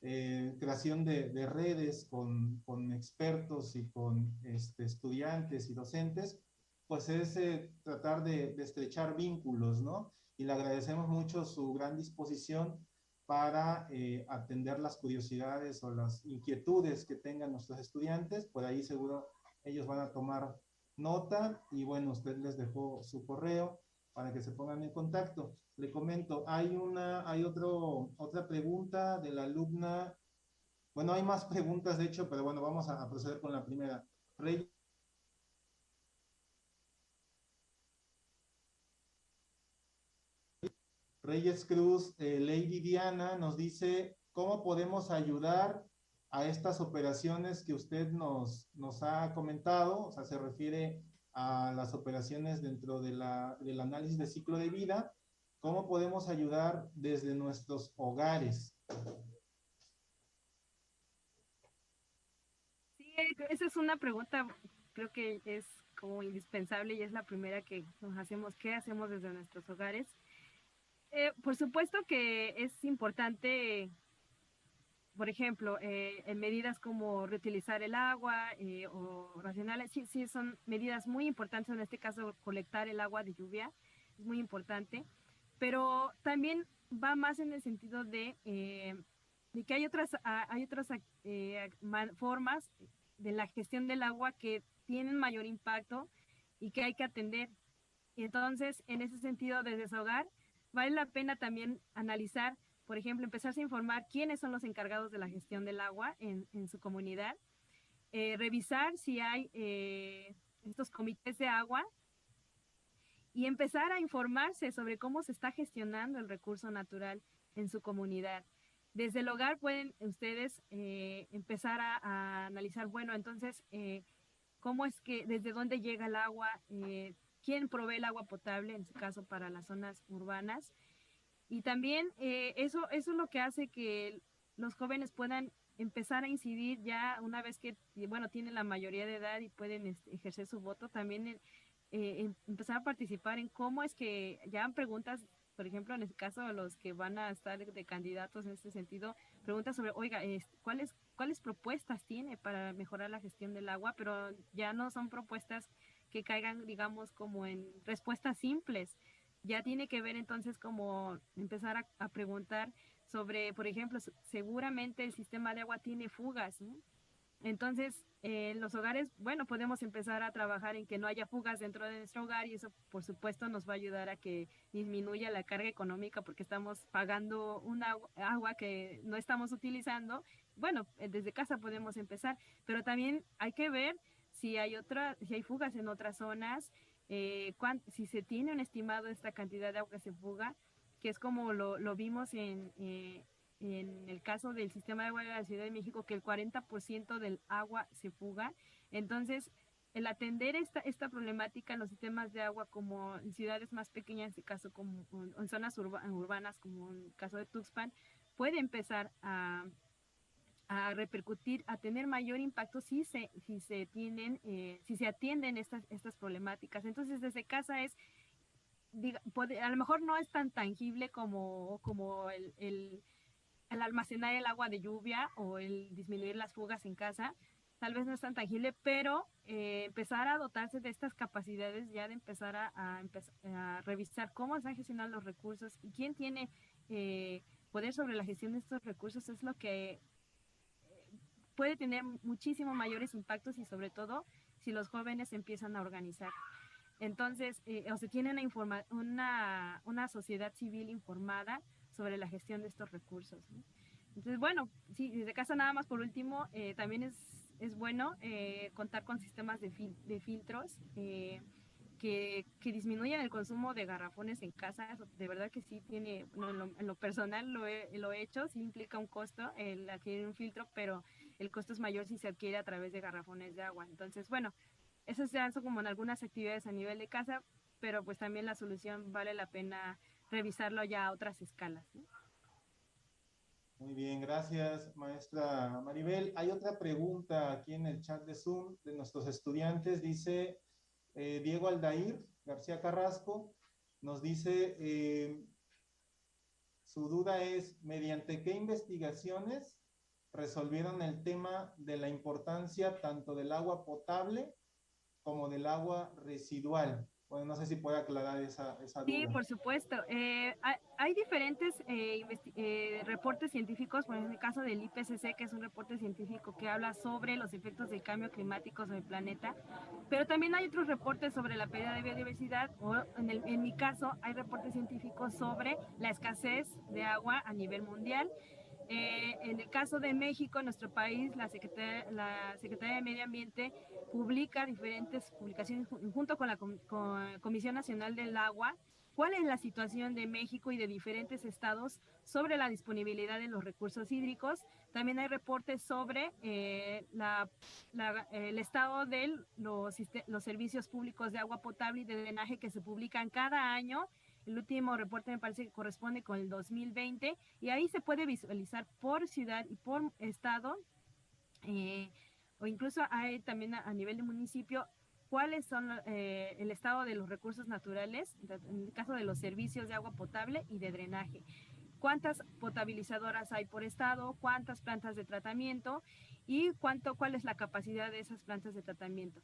Speaker 1: creación de redes con expertos y con estudiantes y docentes, pues es tratar de estrechar vínculos, ¿no? Y le agradecemos mucho su gran disposición para atender las curiosidades o las inquietudes que tengan nuestros estudiantes. Por ahí seguro ellos van a tomar nota y bueno, usted les dejó su correo para que se pongan en contacto. Le comento, hay otra pregunta de la alumna. Bueno, hay más preguntas de hecho, pero bueno, vamos a proceder con la primera. Reyes Cruz, Lady Diana nos dice, ¿cómo podemos ayudar a estas operaciones que usted nos ha comentado? O sea, se refiere a las operaciones dentro del análisis de ciclo de vida. ¿Cómo podemos ayudar desde nuestros hogares?
Speaker 3: Sí, esa es una pregunta, creo que es como indispensable y es la primera que nos hacemos. ¿Qué hacemos desde nuestros hogares? Por supuesto que es importante, por ejemplo, en medidas como reutilizar el agua o racionales, sí, sí, son medidas muy importantes. En este caso, colectar el agua de lluvia es muy importante, pero también va más en el sentido de que hay otras formas de la gestión del agua que tienen mayor impacto y que hay que atender. Y entonces, en ese sentido, desde su hogar, vale la pena también analizar, por ejemplo, empezarse a informar quiénes son los encargados de la gestión del agua en su comunidad, revisar si hay estos comités de agua y empezar a informarse sobre cómo se está gestionando el recurso natural en su comunidad. Desde el hogar pueden ustedes empezar a analizar, bueno, entonces, cómo es que, desde dónde llega el agua, quién provee el agua potable, en su caso para las zonas urbanas. Y también eso es lo que hace que los jóvenes puedan empezar a incidir ya una vez que, bueno, tienen la mayoría de edad y pueden ejercer su voto, también empezar a participar en cómo es que ya han preguntas, por ejemplo, en el caso de los que van a estar de candidatos en este sentido, preguntas sobre, oiga, ¿cuáles propuestas tiene para mejorar la gestión del agua? Pero ya no son propuestas que caigan, digamos, como en respuestas simples. Ya tiene que ver entonces como empezar a preguntar sobre, por ejemplo, seguramente el sistema de agua tiene fugas, ¿no? Entonces, en los hogares, bueno, podemos empezar a trabajar en que no haya fugas dentro de nuestro hogar y eso, por supuesto, nos va a ayudar a que disminuya la carga económica porque estamos pagando una agua que no estamos utilizando. Bueno, desde casa podemos empezar, pero también hay que ver si hay fugas en otras zonas, si se tiene un estimado de esta cantidad de agua que se fuga, que es como lo vimos en el caso del sistema de agua de la Ciudad de México, que el 40% del agua se fuga. Entonces, el atender esta problemática en los sistemas de agua como en ciudades más pequeñas, en este caso como en zonas urbanas, como en el caso de Tuxpan, puede empezar a repercutir, a tener mayor impacto si se atienden estas problemáticas. Entonces, desde casa a lo mejor no es tan tangible como el almacenar el agua de lluvia o el disminuir las fugas en casa, tal vez no es tan tangible, pero empezar a dotarse de estas capacidades, ya de empezar a revisar cómo se han gestionado los recursos y quién tiene poder sobre la gestión de estos recursos, es lo que puede tener muchísimo mayores impactos y sobre todo si los jóvenes empiezan a organizar. Entonces, o se tiene una sociedad civil informada sobre la gestión de estos recursos, ¿no? Entonces, bueno, sí, desde casa nada más por último, también es bueno contar con sistemas de filtros que disminuyan el consumo de garrafones en casa. Eso de verdad que sí tiene, no, en lo personal lo he hecho, sí implica un costo el adquirir un filtro, pero el costo es mayor si se adquiere a través de garrafones de agua. Entonces, bueno, eso se hace como en algunas actividades a nivel de casa, pero pues también la solución vale la pena revisarlo ya a otras escalas, ¿no?
Speaker 1: Muy bien, gracias, maestra Maribel. Hay otra pregunta aquí en el chat de Zoom de nuestros estudiantes. Dice Diego Aldair García Carrasco, nos dice, su duda es, ¿mediante qué investigaciones resolvieron el tema de la importancia tanto del agua potable como del agua residual. Bueno, no sé si puede aclarar esa
Speaker 3: Sí,
Speaker 1: duda.
Speaker 3: por supuesto. Hay diferentes reportes científicos, por ejemplo, en el caso del IPCC, que es un reporte científico que habla sobre los efectos del cambio climático sobre el planeta, pero también hay otros reportes sobre la pérdida de biodiversidad, o en mi caso hay reportes científicos sobre la escasez de agua a nivel mundial. En el caso de México, en nuestro país, la Secretaría de Medio Ambiente publica diferentes publicaciones junto con la Comisión Nacional del Agua, cuál es la situación de México y de diferentes estados sobre la disponibilidad de los recursos hídricos. También hay reportes sobre el estado de los servicios públicos de agua potable y de drenaje que se publican cada año. El último reporte me parece que corresponde con el 2020 y ahí se puede visualizar por ciudad y por estado, o incluso hay también a nivel de municipio, cuáles son el estado de los recursos naturales, en el caso de los servicios de agua potable y de drenaje. Cuántas potabilizadoras hay por estado, cuántas plantas de tratamiento y cuál es la capacidad de esas plantas de tratamiento.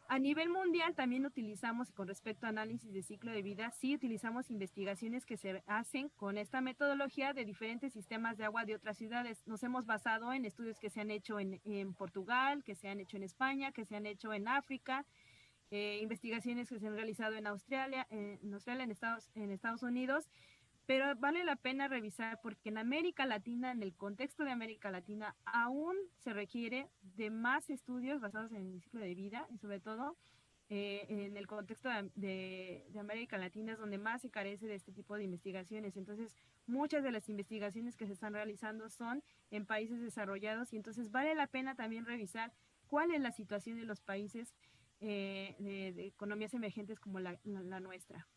Speaker 3: A nivel mundial también utilizamos, con respecto a análisis de ciclo de vida, sí utilizamos investigaciones que se hacen con esta metodología de diferentes sistemas de agua de otras ciudades. Nos hemos basado en estudios que se han hecho en Portugal, que se han hecho en España, que se han hecho en África, investigaciones que se han realizado en Australia, en Estados Unidos, pero vale la pena revisar porque en América Latina, en el contexto de América Latina, aún se requiere de más estudios basados en el ciclo de vida y sobre todo en el contexto de América Latina es donde más se carece de este tipo de investigaciones. Entonces, muchas de las investigaciones que se están realizando son en países desarrollados y entonces vale la pena también revisar cuál es la situación de los países de economías emergentes como la nuestra.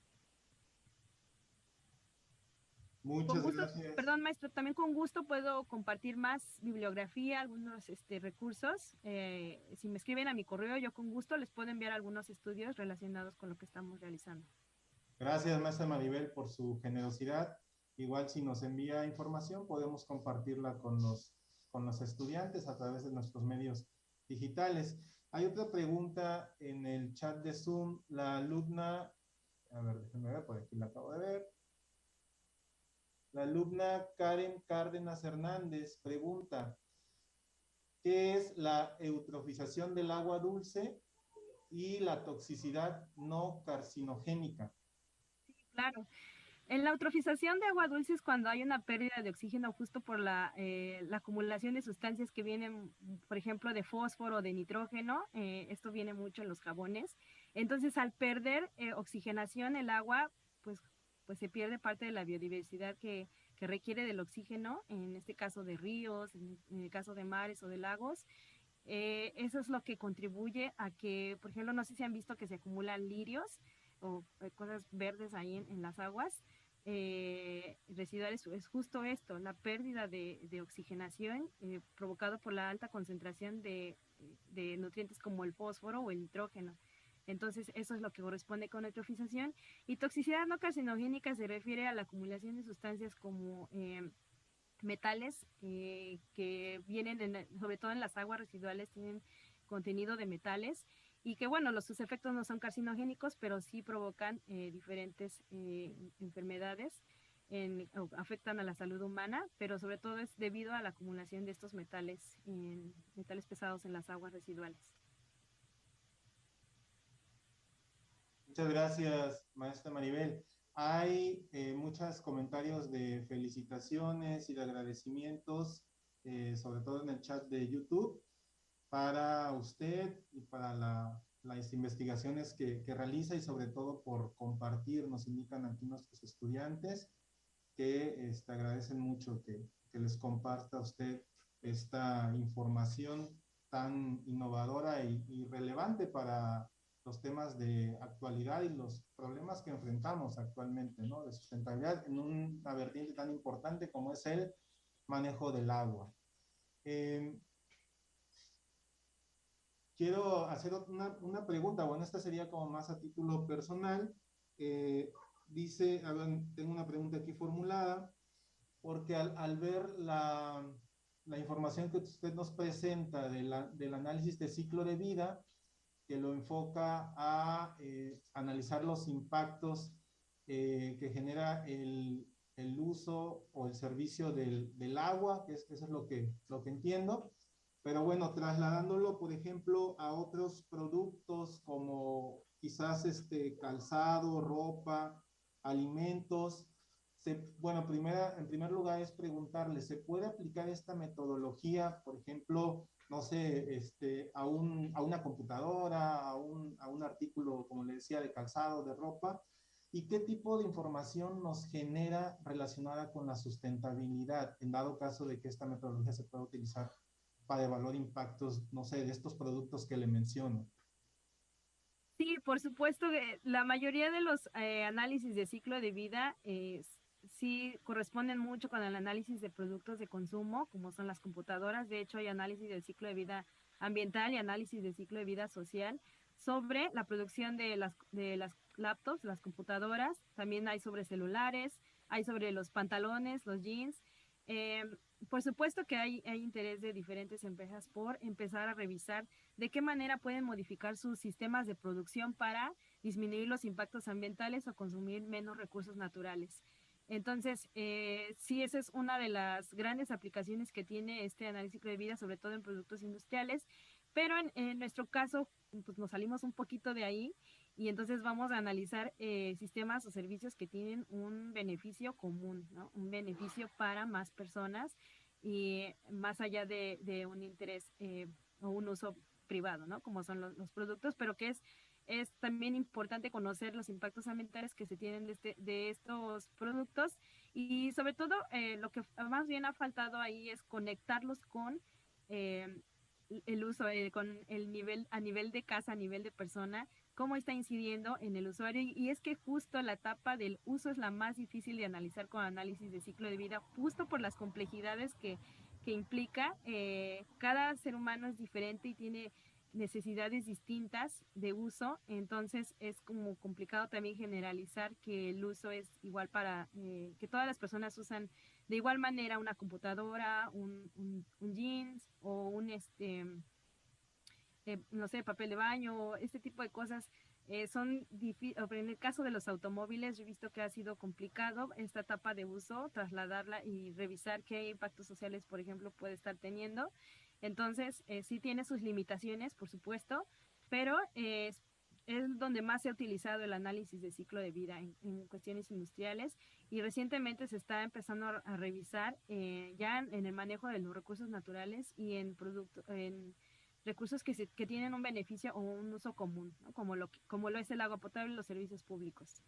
Speaker 3: Con
Speaker 1: Muchas
Speaker 3: gusto,
Speaker 1: gracias.
Speaker 3: perdón maestro, también con gusto puedo compartir más bibliografía, algunos recursos. Si me escriben a mi correo, yo con gusto les puedo enviar algunos estudios relacionados con lo que estamos realizando.
Speaker 1: Gracias, maestra Maribel, por su generosidad. Igual si nos envía información, podemos compartirla con los estudiantes a través de nuestros medios digitales. Hay otra pregunta en el chat de Zoom. La alumna, a ver, déjenme ver, por aquí la acabo de ver. La alumna Karen Cárdenas Hernández pregunta, ¿qué es la eutrofización del agua dulce y la toxicidad no carcinogénica?
Speaker 3: Sí, claro. En la eutrofización de agua dulce es cuando hay una pérdida de oxígeno justo por la acumulación de sustancias que vienen, por ejemplo, de fósforo o de nitrógeno. Esto viene mucho en los jabones. Entonces, al perder oxigenación, el agua, pues se pierde parte de la biodiversidad que requiere del oxígeno, en este caso de ríos, en el caso de mares o de lagos. Eso es lo que contribuye a que, por ejemplo, no sé si han visto que se acumulan lirios o cosas verdes ahí en las aguas residuales. Es justo esto, la pérdida de oxigenación provocado por la alta concentración de nutrientes como el fósforo o el nitrógeno. Entonces, eso es lo que corresponde con eutrofización. Y toxicidad no carcinogénica se refiere a la acumulación de sustancias como metales que vienen sobre todo en las aguas residuales, tienen contenido de metales y que bueno, sus efectos no son carcinogénicos, pero sí provocan diferentes enfermedades, afectan a la salud humana, pero sobre todo es debido a la acumulación de estos metales pesados en las aguas residuales.
Speaker 1: Muchas gracias, maestra Maribel. Hay muchos comentarios de felicitaciones y de agradecimientos, sobre todo en el chat de YouTube, para usted y para las investigaciones que realiza y sobre todo por compartir. Nos indican aquí nuestros estudiantes que agradecen mucho que les comparta a usted esta información tan innovadora y relevante para los temas de actualidad y los problemas que enfrentamos actualmente, ¿no? De sustentabilidad en una vertiente tan importante como es el manejo del agua. Quiero hacer una pregunta, bueno, esta sería como más a título personal. Dice, a ver, tengo una pregunta aquí formulada, porque al ver la información que usted nos presenta del análisis de ciclo de vida, que lo enfoca a analizar los impactos que genera el uso o el servicio del agua, que eso es lo que entiendo. Pero bueno, trasladándolo, por ejemplo, a otros productos como quizás calzado, ropa, alimentos. Bueno, en primer lugar es preguntarle, ¿se puede aplicar esta metodología, por ejemplo, no sé, a una computadora, a un artículo, como le decía, de calzado, de ropa? ¿Y qué tipo de información nos genera relacionada con la sustentabilidad, en dado caso de que esta metodología se pueda utilizar para evaluar impactos, no sé, de estos productos que le menciono?
Speaker 3: Sí, por supuesto que la mayoría de los análisis de ciclo de vida sí corresponden mucho con el análisis de productos de consumo, como son las computadoras. De hecho, hay análisis del ciclo de vida ambiental y análisis de ciclo de vida social sobre la producción de las laptops, las computadoras. También hay sobre celulares, hay sobre los pantalones, los jeans. Eh, por supuesto que hay interés de diferentes empresas por empezar a revisar de qué manera pueden modificar sus sistemas de producción para disminuir los impactos ambientales o consumir menos recursos naturales. Entonces, sí, esa es una de las grandes aplicaciones que tiene este análisis de vida, sobre todo en productos industriales, pero en nuestro caso, pues nos salimos un poquito de ahí y entonces vamos a analizar sistemas o servicios que tienen un beneficio común, ¿no? Un beneficio para más personas y más allá de un interés o un uso privado, ¿no? Como son los productos, pero que es también importante conocer los impactos ambientales que se tienen de estos productos y sobre todo lo que más bien ha faltado ahí es conectarlos con el uso, con el nivel, a nivel de casa, a nivel de persona, cómo está incidiendo en el usuario. Y es que justo la etapa del uso es la más difícil de analizar con análisis de ciclo de vida, justo por las complejidades que implica. Cada ser humano es diferente y tiene necesidades distintas de uso, entonces es como complicado también generalizar que el uso es igual para que todas las personas usan de igual manera una computadora, un jeans o no sé, papel de baño, este tipo de cosas. Son difíciles, en el caso de los automóviles, yo he visto que ha sido complicado esta etapa de uso, trasladarla y revisar qué impactos sociales, por ejemplo, puede estar teniendo. Entonces, sí tiene sus limitaciones, por supuesto, pero es donde más se ha utilizado el análisis de ciclo de vida en cuestiones industriales y recientemente se está empezando a revisar ya en el manejo de los recursos naturales y en recursos que tienen un beneficio o un uso común, ¿no? Como lo es el agua potable y los servicios públicos.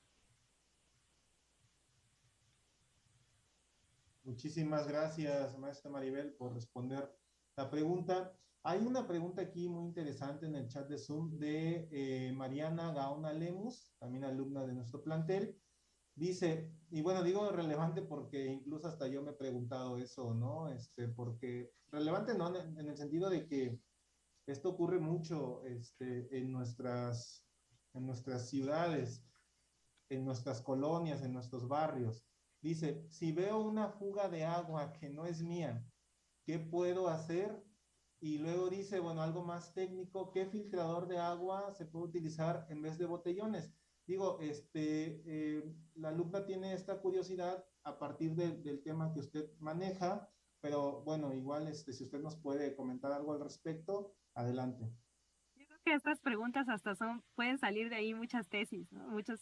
Speaker 1: Muchísimas gracias, maestra Maribel, por responder la pregunta. Hay una pregunta aquí muy interesante en el chat de Zoom de Mariana Gaona Lemus, también alumna de nuestro plantel. Dice, y bueno, digo relevante porque incluso hasta yo me he preguntado eso, ¿no? Porque relevante no en el sentido de que esto ocurre mucho en nuestras ciudades, en nuestras colonias, en nuestros barrios. Dice, si veo una fuga de agua que no es mía, ¿qué puedo hacer? Y luego dice, bueno, algo más técnico, ¿qué filtrador de agua se puede utilizar en vez de botellones? Digo, la alumna tiene esta curiosidad a partir del tema que usted maneja, pero bueno, igual si usted nos puede comentar algo al respecto, adelante.
Speaker 3: Yo creo que estas preguntas hasta pueden salir de ahí muchas tesis, ¿no? Muchos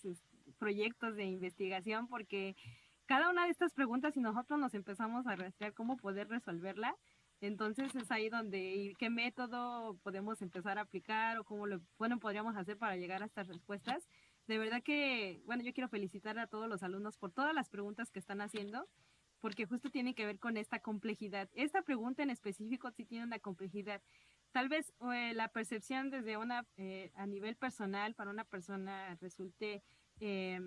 Speaker 3: proyectos de investigación, porque cada una de estas preguntas, si nosotros nos empezamos a rastrear cómo poder resolverla, entonces es ahí donde, ¿y qué método podemos empezar a aplicar o cómo bueno, podríamos hacer para llegar a estas respuestas? De verdad que, bueno, yo quiero felicitar a todos los alumnos por todas las preguntas que están haciendo, porque justo tiene que ver con esta complejidad. Esta pregunta en específico sí tiene una complejidad. Tal vez la percepción desde a nivel personal para una persona resulte eh,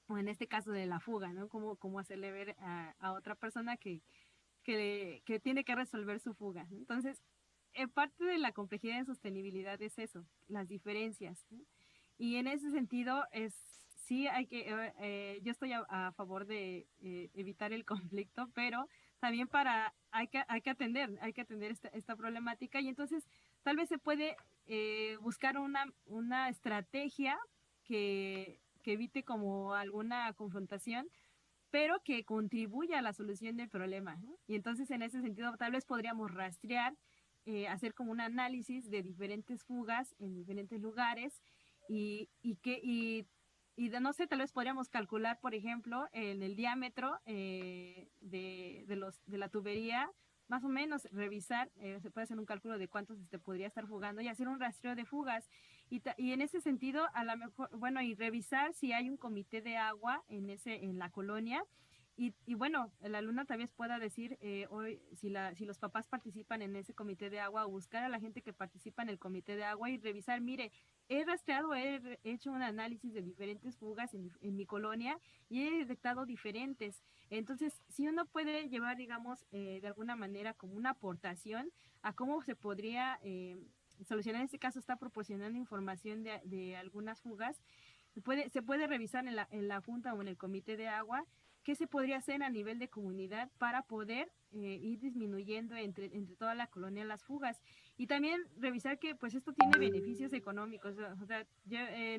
Speaker 3: o en este caso de la fuga, ¿no? Cómo hacerle ver a otra persona que tiene que resolver su fuga, ¿no? Entonces, parte de la complejidad en sostenibilidad es eso, las diferencias, ¿no? Y en ese sentido, sí hay que, yo estoy a favor de evitar el conflicto, pero también hay que atender esta problemática, y entonces tal vez se puede buscar una estrategia que evite como alguna confrontación, pero que contribuya a la solución del problema, ¿no? Y entonces en ese sentido tal vez podríamos rastrear, hacer como un análisis de diferentes fugas en diferentes lugares, no sé, tal vez podríamos calcular, por ejemplo, en el diámetro de la tubería, más o menos revisar, se puede hacer un cálculo de cuántos podría estar fugando y hacer un rastreo de fugas. Y en ese sentido, a lo mejor, bueno, y revisar si hay un comité de agua en la colonia. Y bueno, la alumna tal vez pueda decir hoy si los papás participan en ese comité de agua, o buscar a la gente que participa en el comité de agua y revisar, mire, he rastreado, he hecho un análisis de diferentes fugas en mi colonia y he detectado diferentes. Entonces, si uno puede llevar, digamos, de alguna manera como una aportación a cómo se podría solucionar, en este caso está proporcionando información de algunas fugas, se puede revisar en la junta o en el comité de agua qué se podría hacer a nivel de comunidad para poder ir disminuyendo entre toda la colonia las fugas. Y también revisar que pues esto tiene beneficios económicos. O sea,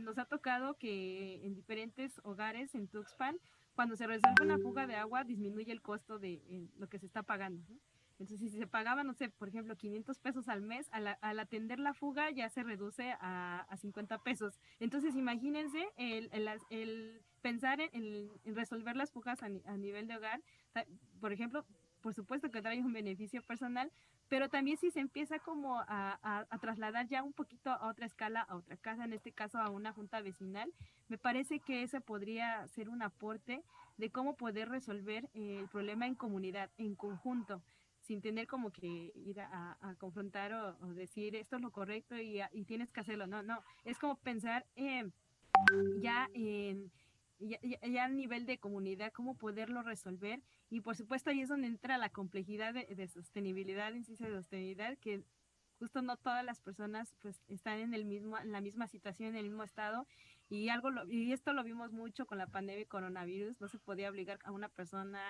Speaker 3: nos ha tocado que en diferentes hogares en Tuxpan, cuando se resuelve una fuga de agua, disminuye el costo de lo que se está pagando, ¿no? Entonces, si se pagaba, no sé, por ejemplo, 500 pesos al mes, al atender la fuga ya se reduce a 50 pesos. Entonces, imagínense el pensar en resolver las fugas a nivel de hogar, por ejemplo, por supuesto que trae un beneficio personal, pero también si se empieza como a trasladar ya un poquito a otra escala, a otra casa, en este caso a una junta vecinal, me parece que ese podría ser un aporte de cómo poder resolver el problema en comunidad, en conjunto, sin tener como que ir a confrontar o decir esto es lo correcto y tienes que hacerlo. No, no, es como pensar ya en ya a nivel de comunidad, cómo poderlo resolver. Y por supuesto ahí es donde entra la complejidad de sostenibilidad, en ciencia de sostenibilidad, que justo no todas las personas pues están en la misma situación, en el mismo estado, y esto lo vimos mucho con la pandemia de coronavirus. No se podía obligar a una persona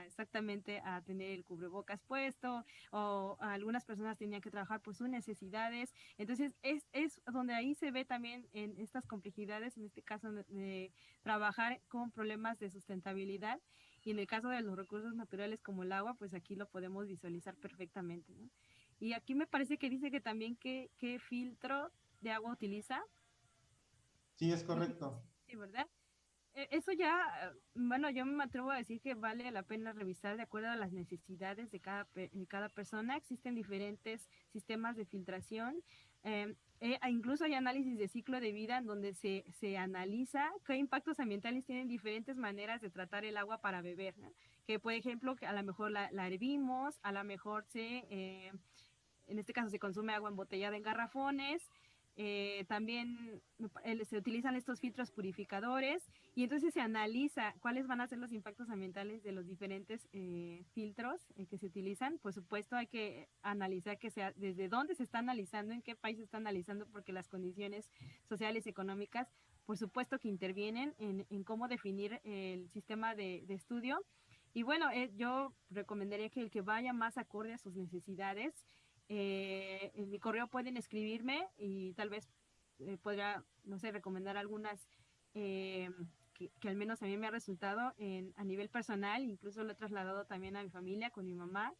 Speaker 3: exactamente a tener el cubrebocas puesto, o algunas personas tenían que trabajar por sus necesidades. Entonces es donde ahí se ve también en estas complejidades, en este caso de trabajar con problemas de sustentabilidad, y en el caso de los recursos naturales como el agua, pues aquí lo podemos visualizar perfectamente, ¿no? Y aquí me parece que dice que también qué filtro de agua utiliza.
Speaker 1: Sí, es correcto.
Speaker 3: Sí, ¿verdad? Eso ya, bueno, yo me atrevo a decir que vale la pena revisar de acuerdo a las necesidades de cada persona. Existen diferentes sistemas de filtración. Incluso hay análisis de ciclo de vida en donde se analiza qué impactos ambientales tienen diferentes maneras de tratar el agua para beber, ¿no? Que, por ejemplo, que a lo mejor la hervimos, a lo mejor en este caso se consume agua embotellada en garrafones. También se utilizan estos filtros purificadores, y entonces se analiza cuáles van a ser los impactos ambientales de los diferentes filtros que se utilizan. Por supuesto hay que analizar que sea desde dónde se está analizando, en qué país se está analizando, porque las condiciones sociales y económicas por supuesto que intervienen en cómo definir el sistema de estudio. Y bueno, yo recomendaría que el que vaya más acorde a sus necesidades. En mi correo pueden escribirme y tal vez podría, no sé, recomendar algunas eh, que al menos a mí me ha resultado a nivel personal. Incluso lo he trasladado también a mi familia con mi mamá,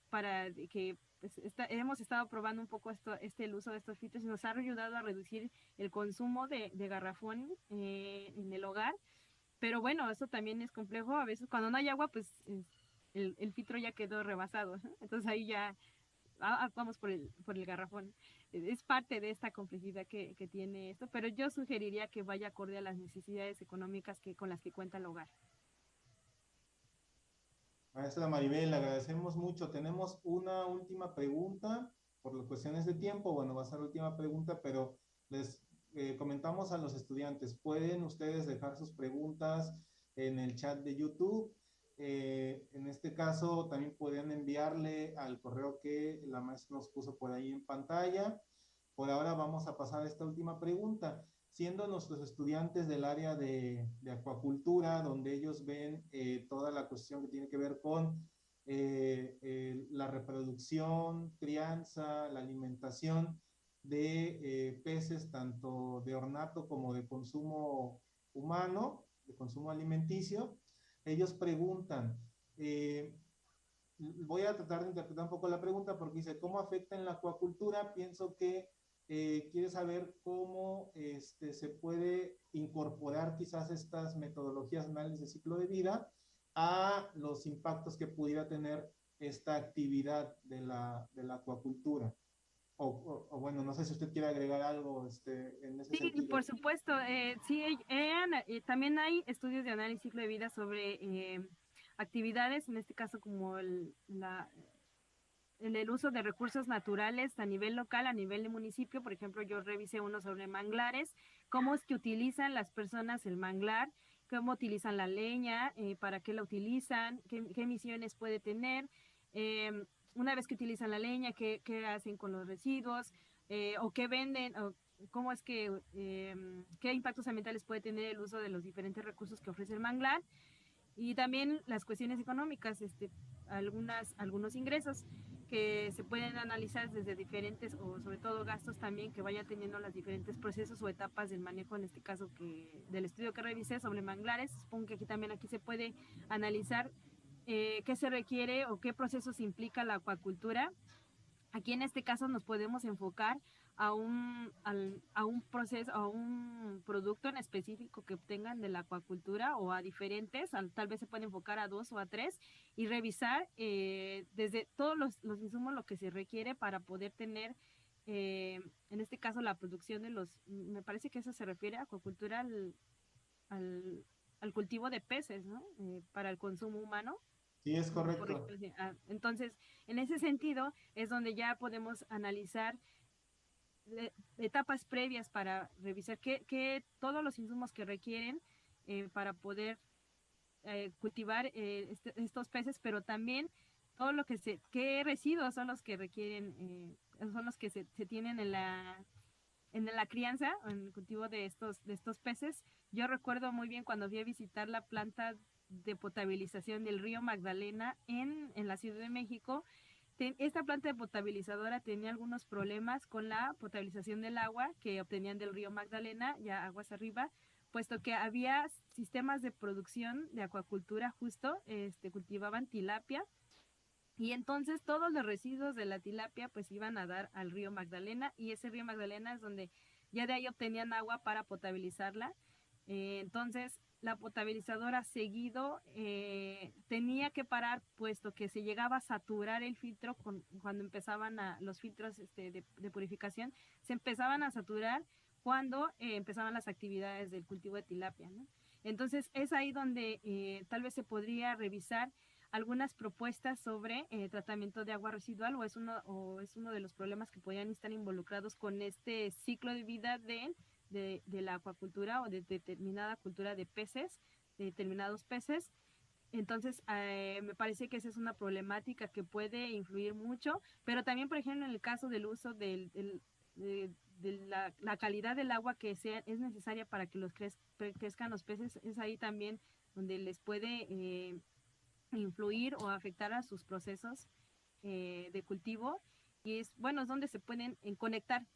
Speaker 3: para que pues, hemos estado probando un poco el uso de estos filtros, y nos ha ayudado a reducir el consumo de garrafón en el hogar. Pero bueno, eso también es complejo. A veces cuando no hay agua, pues el filtro ya quedó rebasado, ¿no? Entonces ahí ya vamos por el garrafón. Es parte de esta complejidad que tiene esto, pero yo sugeriría que vaya acorde a las necesidades económicas con las que cuenta el hogar.
Speaker 1: Maestra Maribel, le agradecemos mucho. Tenemos una última pregunta por las cuestiones de tiempo. Bueno, va a ser la última pregunta, pero les comentamos a los estudiantes, pueden ustedes dejar sus preguntas en el chat de YouTube. En este caso, también pueden enviarle al correo que la maestra nos puso por ahí en pantalla. Por ahora vamos a pasar a esta última pregunta. Siendo nuestros estudiantes del área de acuacultura, donde ellos ven toda la cuestión que tiene que ver con la reproducción, crianza, la alimentación de peces tanto de ornato como de consumo humano, de consumo alimenticio. Ellos preguntan, voy a tratar de interpretar un poco la pregunta porque dice, ¿cómo afecta en la acuacultura? Pienso que quiere saber cómo se puede incorporar quizás estas metodologías de análisis de ciclo de vida a los impactos que pudiera tener esta actividad de la acuacultura. O bueno, no sé si usted quiere agregar algo en ese
Speaker 3: Sí,
Speaker 1: sentido.
Speaker 3: por supuesto. Sí, también hay estudios de análisis ciclo de vida sobre actividades, en este caso como el uso de recursos naturales a nivel local, a nivel de municipio. Por ejemplo, yo revisé uno sobre manglares, cómo es que utilizan las personas el manglar, cómo utilizan la leña, para qué la utilizan, qué emisiones puede tener. Eh, una vez que utilizan la leña, qué hacen con los residuos, o qué venden, o cómo es que, qué impactos ambientales puede tener el uso de los diferentes recursos que ofrece el manglar. Y también las cuestiones económicas, algunos ingresos que se pueden analizar desde diferentes, o sobre todo gastos también que vayan teniendo los diferentes procesos o etapas del manejo, en este caso del estudio que revisé sobre manglares. Supongo que aquí se puede analizar qué se requiere o qué procesos implica la acuacultura. Aquí en este caso nos podemos enfocar a un proceso, a un producto en específico que obtengan de la acuacultura, o a diferentes, tal vez se puede enfocar a dos o a tres, y revisar desde todos los insumos lo que se requiere para poder tener, en este caso, la producción me parece que eso se refiere a acuacultura al, al cultivo de peces, ¿no? Para el consumo humano.
Speaker 1: Sí, es correcto.
Speaker 3: Entonces, en ese sentido es donde ya podemos analizar etapas previas para revisar todos los insumos que requieren para poder cultivar estos peces, pero también todo lo qué residuos son los que requieren, son los que se tienen en la crianza, en el cultivo de estos peces. Yo recuerdo muy bien cuando fui a visitar la planta de potabilización del río Magdalena en la Ciudad de México. Esta planta de potabilizadora tenía algunos problemas con la potabilización del agua que obtenían del río Magdalena, ya aguas arriba, puesto que había sistemas de producción de acuacultura justo, cultivaban tilapia, y entonces todos los residuos de la tilapia pues iban a dar al río Magdalena, y ese río Magdalena es donde ya de ahí obtenían agua para potabilizarla. Entonces la potabilizadora seguido tenía que parar, puesto que se llegaba a saturar el filtro cuando empezaban los filtros de purificación, se empezaban a saturar cuando empezaban las actividades del cultivo de tilapia, ¿no? Entonces es ahí donde tal vez se podría revisar algunas propuestas sobre tratamiento de agua residual, o es uno de los problemas que podrían estar involucrados con este ciclo de vida de la acuacultura, o de determinada cultura de peces, de determinados peces. Entonces, me parece que esa es una problemática que puede influir mucho, pero también, por ejemplo, en el caso del uso de la calidad del agua que es necesaria para que crezcan los peces, es ahí también donde les puede influir o afectar a sus procesos de cultivo. Y es donde se pueden conectar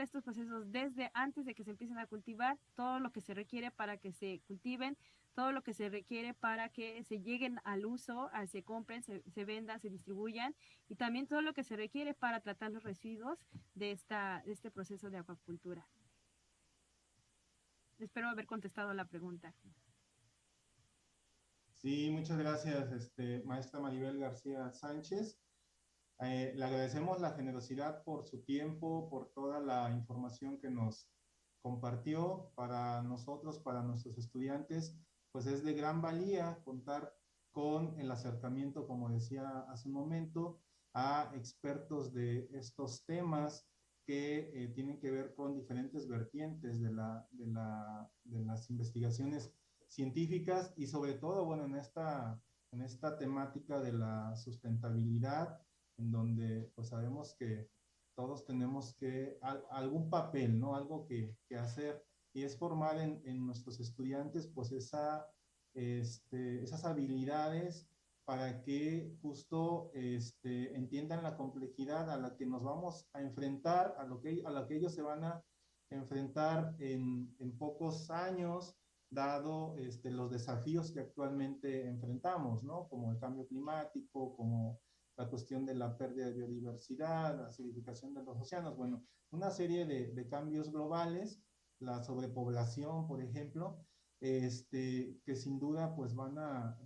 Speaker 3: estos procesos desde antes de que se empiecen a cultivar, todo lo que se requiere para que se cultiven, todo lo que se requiere para que se lleguen al uso, se compren, se vendan, se distribuyan, y también todo lo que se requiere para tratar los residuos de este proceso de acuacultura. Espero haber contestado la pregunta.
Speaker 1: Sí, muchas gracias, maestra Maribel García Sánchez. Le agradecemos la generosidad por su tiempo, por toda la información que nos compartió. Para nosotros, para nuestros estudiantes, pues es de gran valía contar con el acercamiento, como decía hace un momento, a expertos de estos temas que tienen que ver con diferentes vertientes de las investigaciones científicas, y sobre todo, bueno, en esta temática de la sustentabilidad, en donde pues sabemos que todos tenemos algún papel, ¿no? Algo que hacer, y es formar en nuestros estudiantes pues esas habilidades para que justo entiendan la complejidad a la que nos vamos a enfrentar, a lo que ellos se van a enfrentar en pocos años, dado los desafíos que actualmente enfrentamos, ¿no? Como el cambio climático, como la cuestión de la pérdida de biodiversidad, la acidificación de los océanos, bueno, una serie de cambios globales, la sobrepoblación, por ejemplo, que sin duda pues van a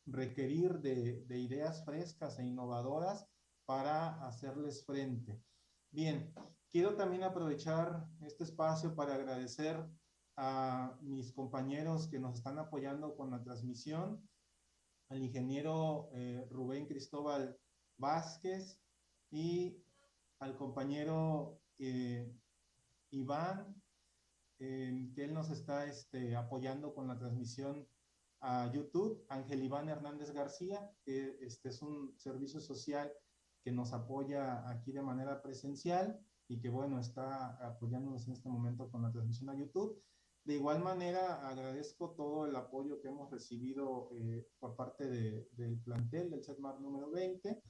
Speaker 1: requerir de ideas frescas e innovadoras para hacerles frente. Bien, quiero también aprovechar este espacio para agradecer a mis compañeros que nos están apoyando con la transmisión, al ingeniero Rubén Cristóbal Vázquez y al compañero Iván, que él nos está apoyando con la transmisión a YouTube. Ángel Iván Hernández García, que es un servicio social que nos apoya aquí de manera presencial y que, bueno, está apoyándonos en este momento con la transmisión a YouTube. De igual manera, agradezco todo el apoyo que hemos recibido por parte del plantel del CETMAR número 20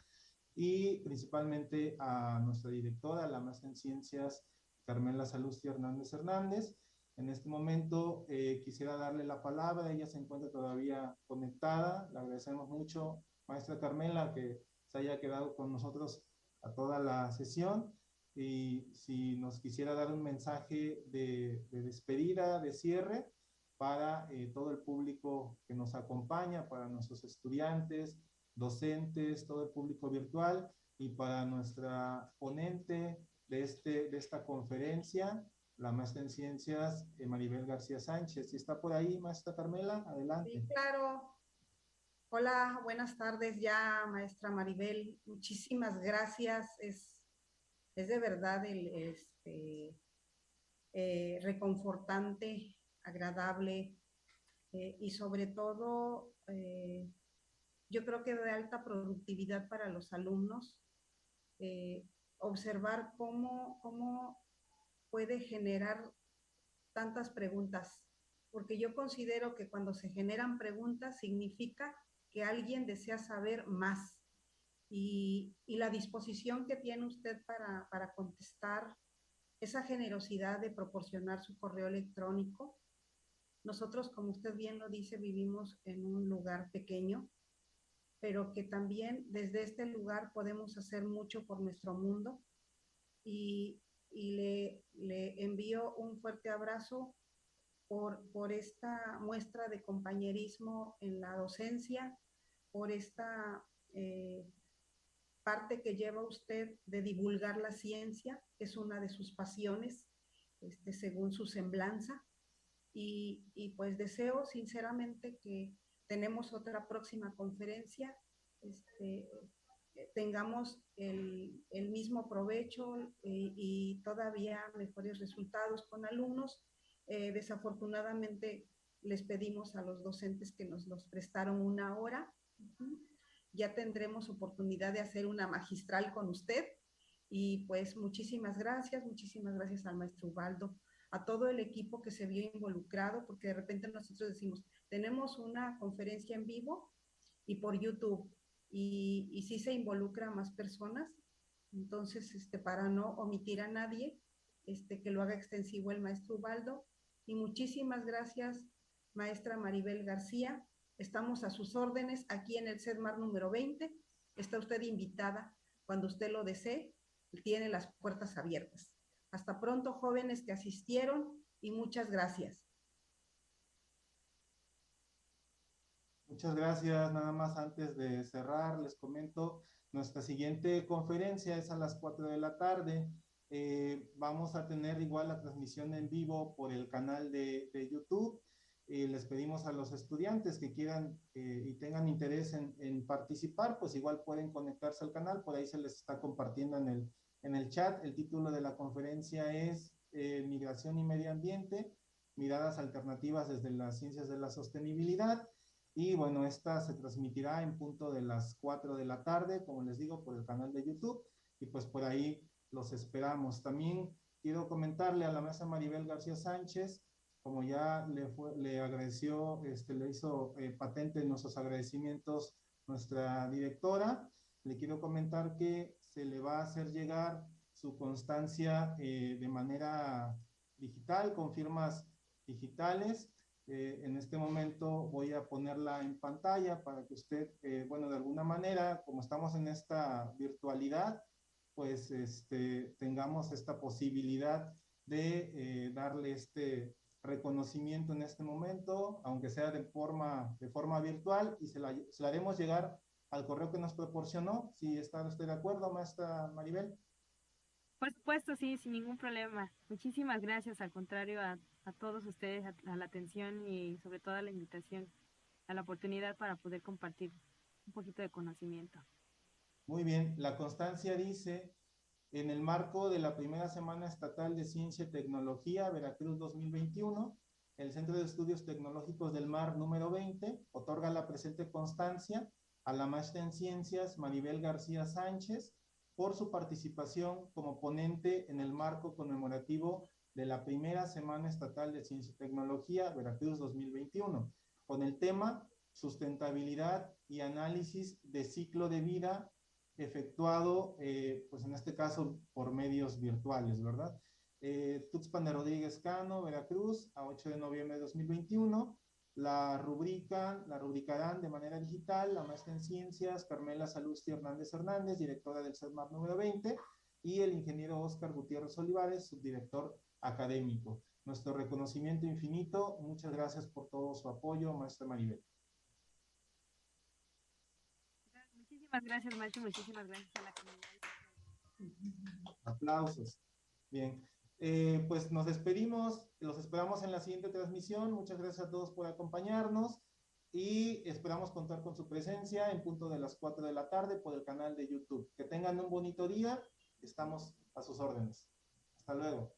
Speaker 1: y principalmente a nuestra directora, la maestra en Ciencias, Carmela Salusti Hernández Hernández. En este momento quisiera darle la palabra, ella se encuentra todavía conectada, le agradecemos mucho, maestra Carmela, que se haya quedado con nosotros a toda la sesión, y si nos quisiera dar un mensaje de despedida, de cierre, para todo el público que nos acompaña, para nuestros estudiantes, docentes, todo el público virtual, y para nuestra ponente de esta conferencia, la maestra en Ciencias, Maribel García Sánchez. Si está por ahí, maestra Carmela, adelante.
Speaker 2: Sí, claro. Hola, buenas tardes ya, maestra Maribel. Muchísimas gracias. Es de verdad reconfortante, agradable y sobre todo yo creo que de alta productividad para los alumnos, observar cómo puede generar tantas preguntas, porque yo considero que cuando se generan preguntas significa que alguien desea saber más y la disposición que tiene usted para contestar, esa generosidad de proporcionar su correo electrónico. Nosotros, como usted bien lo dice, vivimos en un lugar pequeño, pero que también desde este lugar podemos hacer mucho por nuestro mundo y le envío un fuerte abrazo por esta muestra de compañerismo en la docencia, por esta parte que lleva usted de divulgar la ciencia, que es una de sus pasiones, según su semblanza, y pues deseo sinceramente que tenemos otra próxima conferencia, tengamos el mismo provecho y todavía mejores resultados con alumnos. Desafortunadamente les pedimos a los docentes que nos los prestaron una hora. Ya tendremos oportunidad de hacer una magistral con usted. Y pues muchísimas gracias al maestro Ubaldo, a todo el equipo que se vio involucrado, porque de repente nosotros decimos, tenemos una conferencia en vivo y por YouTube, y sí se involucra a más personas, entonces para no omitir a nadie, que lo haga extensivo el maestro Ubaldo. Y muchísimas gracias, maestra Maribel García. Estamos a sus órdenes aquí en el CETMAR número 20. Está usted invitada cuando usted lo desee, tiene las puertas abiertas. Hasta pronto, jóvenes que asistieron, y muchas gracias.
Speaker 1: Muchas gracias. Nada más antes de cerrar, les comento, nuestra siguiente conferencia es a las 4 de la tarde. Vamos a tener igual la transmisión en vivo por el canal de YouTube. Les pedimos a los estudiantes que quieran y tengan interés en participar, pues igual pueden conectarse al canal, por ahí se les está compartiendo en el chat. El título de la conferencia es Migración y Medio Ambiente, miradas alternativas desde las ciencias de la sostenibilidad. Y bueno, esta se transmitirá en punto de las 4 de la tarde, como les digo, por el canal de YouTube, y pues por ahí los esperamos. También quiero comentarle a la maestra Maribel García Sánchez, como ya le agradeció, le hizo patente nuestros agradecimientos nuestra directora. Le quiero comentar que se le va a hacer llegar su constancia de manera digital, con firmas digitales. En este momento voy a ponerla en pantalla para que usted, bueno, de alguna manera, como estamos en esta virtualidad, pues tengamos esta posibilidad de darle este reconocimiento en este momento, aunque sea de forma virtual, y se la haremos llegar al correo que nos proporcionó. Si está usted de acuerdo, maestra Maribel.
Speaker 3: Por supuesto, sí, sin ningún problema. Muchísimas gracias, al contrario, a todos ustedes, a la atención y sobre todo a la invitación, a la oportunidad para poder compartir un poquito de conocimiento.
Speaker 1: Muy bien, la constancia dice: en el marco de la primera Semana Estatal de Ciencia y Tecnología, Veracruz 2021, el Centro de Estudios Tecnológicos del Mar número 20 otorga la presente constancia a la maestra en Ciencias Maribel García Sánchez por su participación como ponente en el marco conmemorativo de la primera Semana Estatal de Ciencia y Tecnología, Veracruz 2021, con el tema Sustentabilidad y Análisis de Ciclo de Vida, efectuado, pues en este caso, por medios virtuales, ¿verdad? Tuxpan de Rodríguez Cano, Veracruz, a 8 de noviembre de 2021. La rubricarán de manera digital la maestra en Ciencias Carmela Salusti Hernández Hernández, directora del CEDMAP número 20, y el ingeniero Óscar Gutiérrez Olivares, subdirector académico. Nuestro reconocimiento infinito. Muchas gracias por todo su apoyo, maestra Maribel.
Speaker 3: Muchísimas gracias, maestro. Muchísimas gracias a la comunidad.
Speaker 1: Aplausos. Bien. Pues nos despedimos, los esperamos en la siguiente transmisión. Muchas gracias a todos por acompañarnos y esperamos contar con su presencia en punto de las 4 de la tarde por el canal de YouTube. Que tengan un bonito día, estamos a sus órdenes. Hasta luego.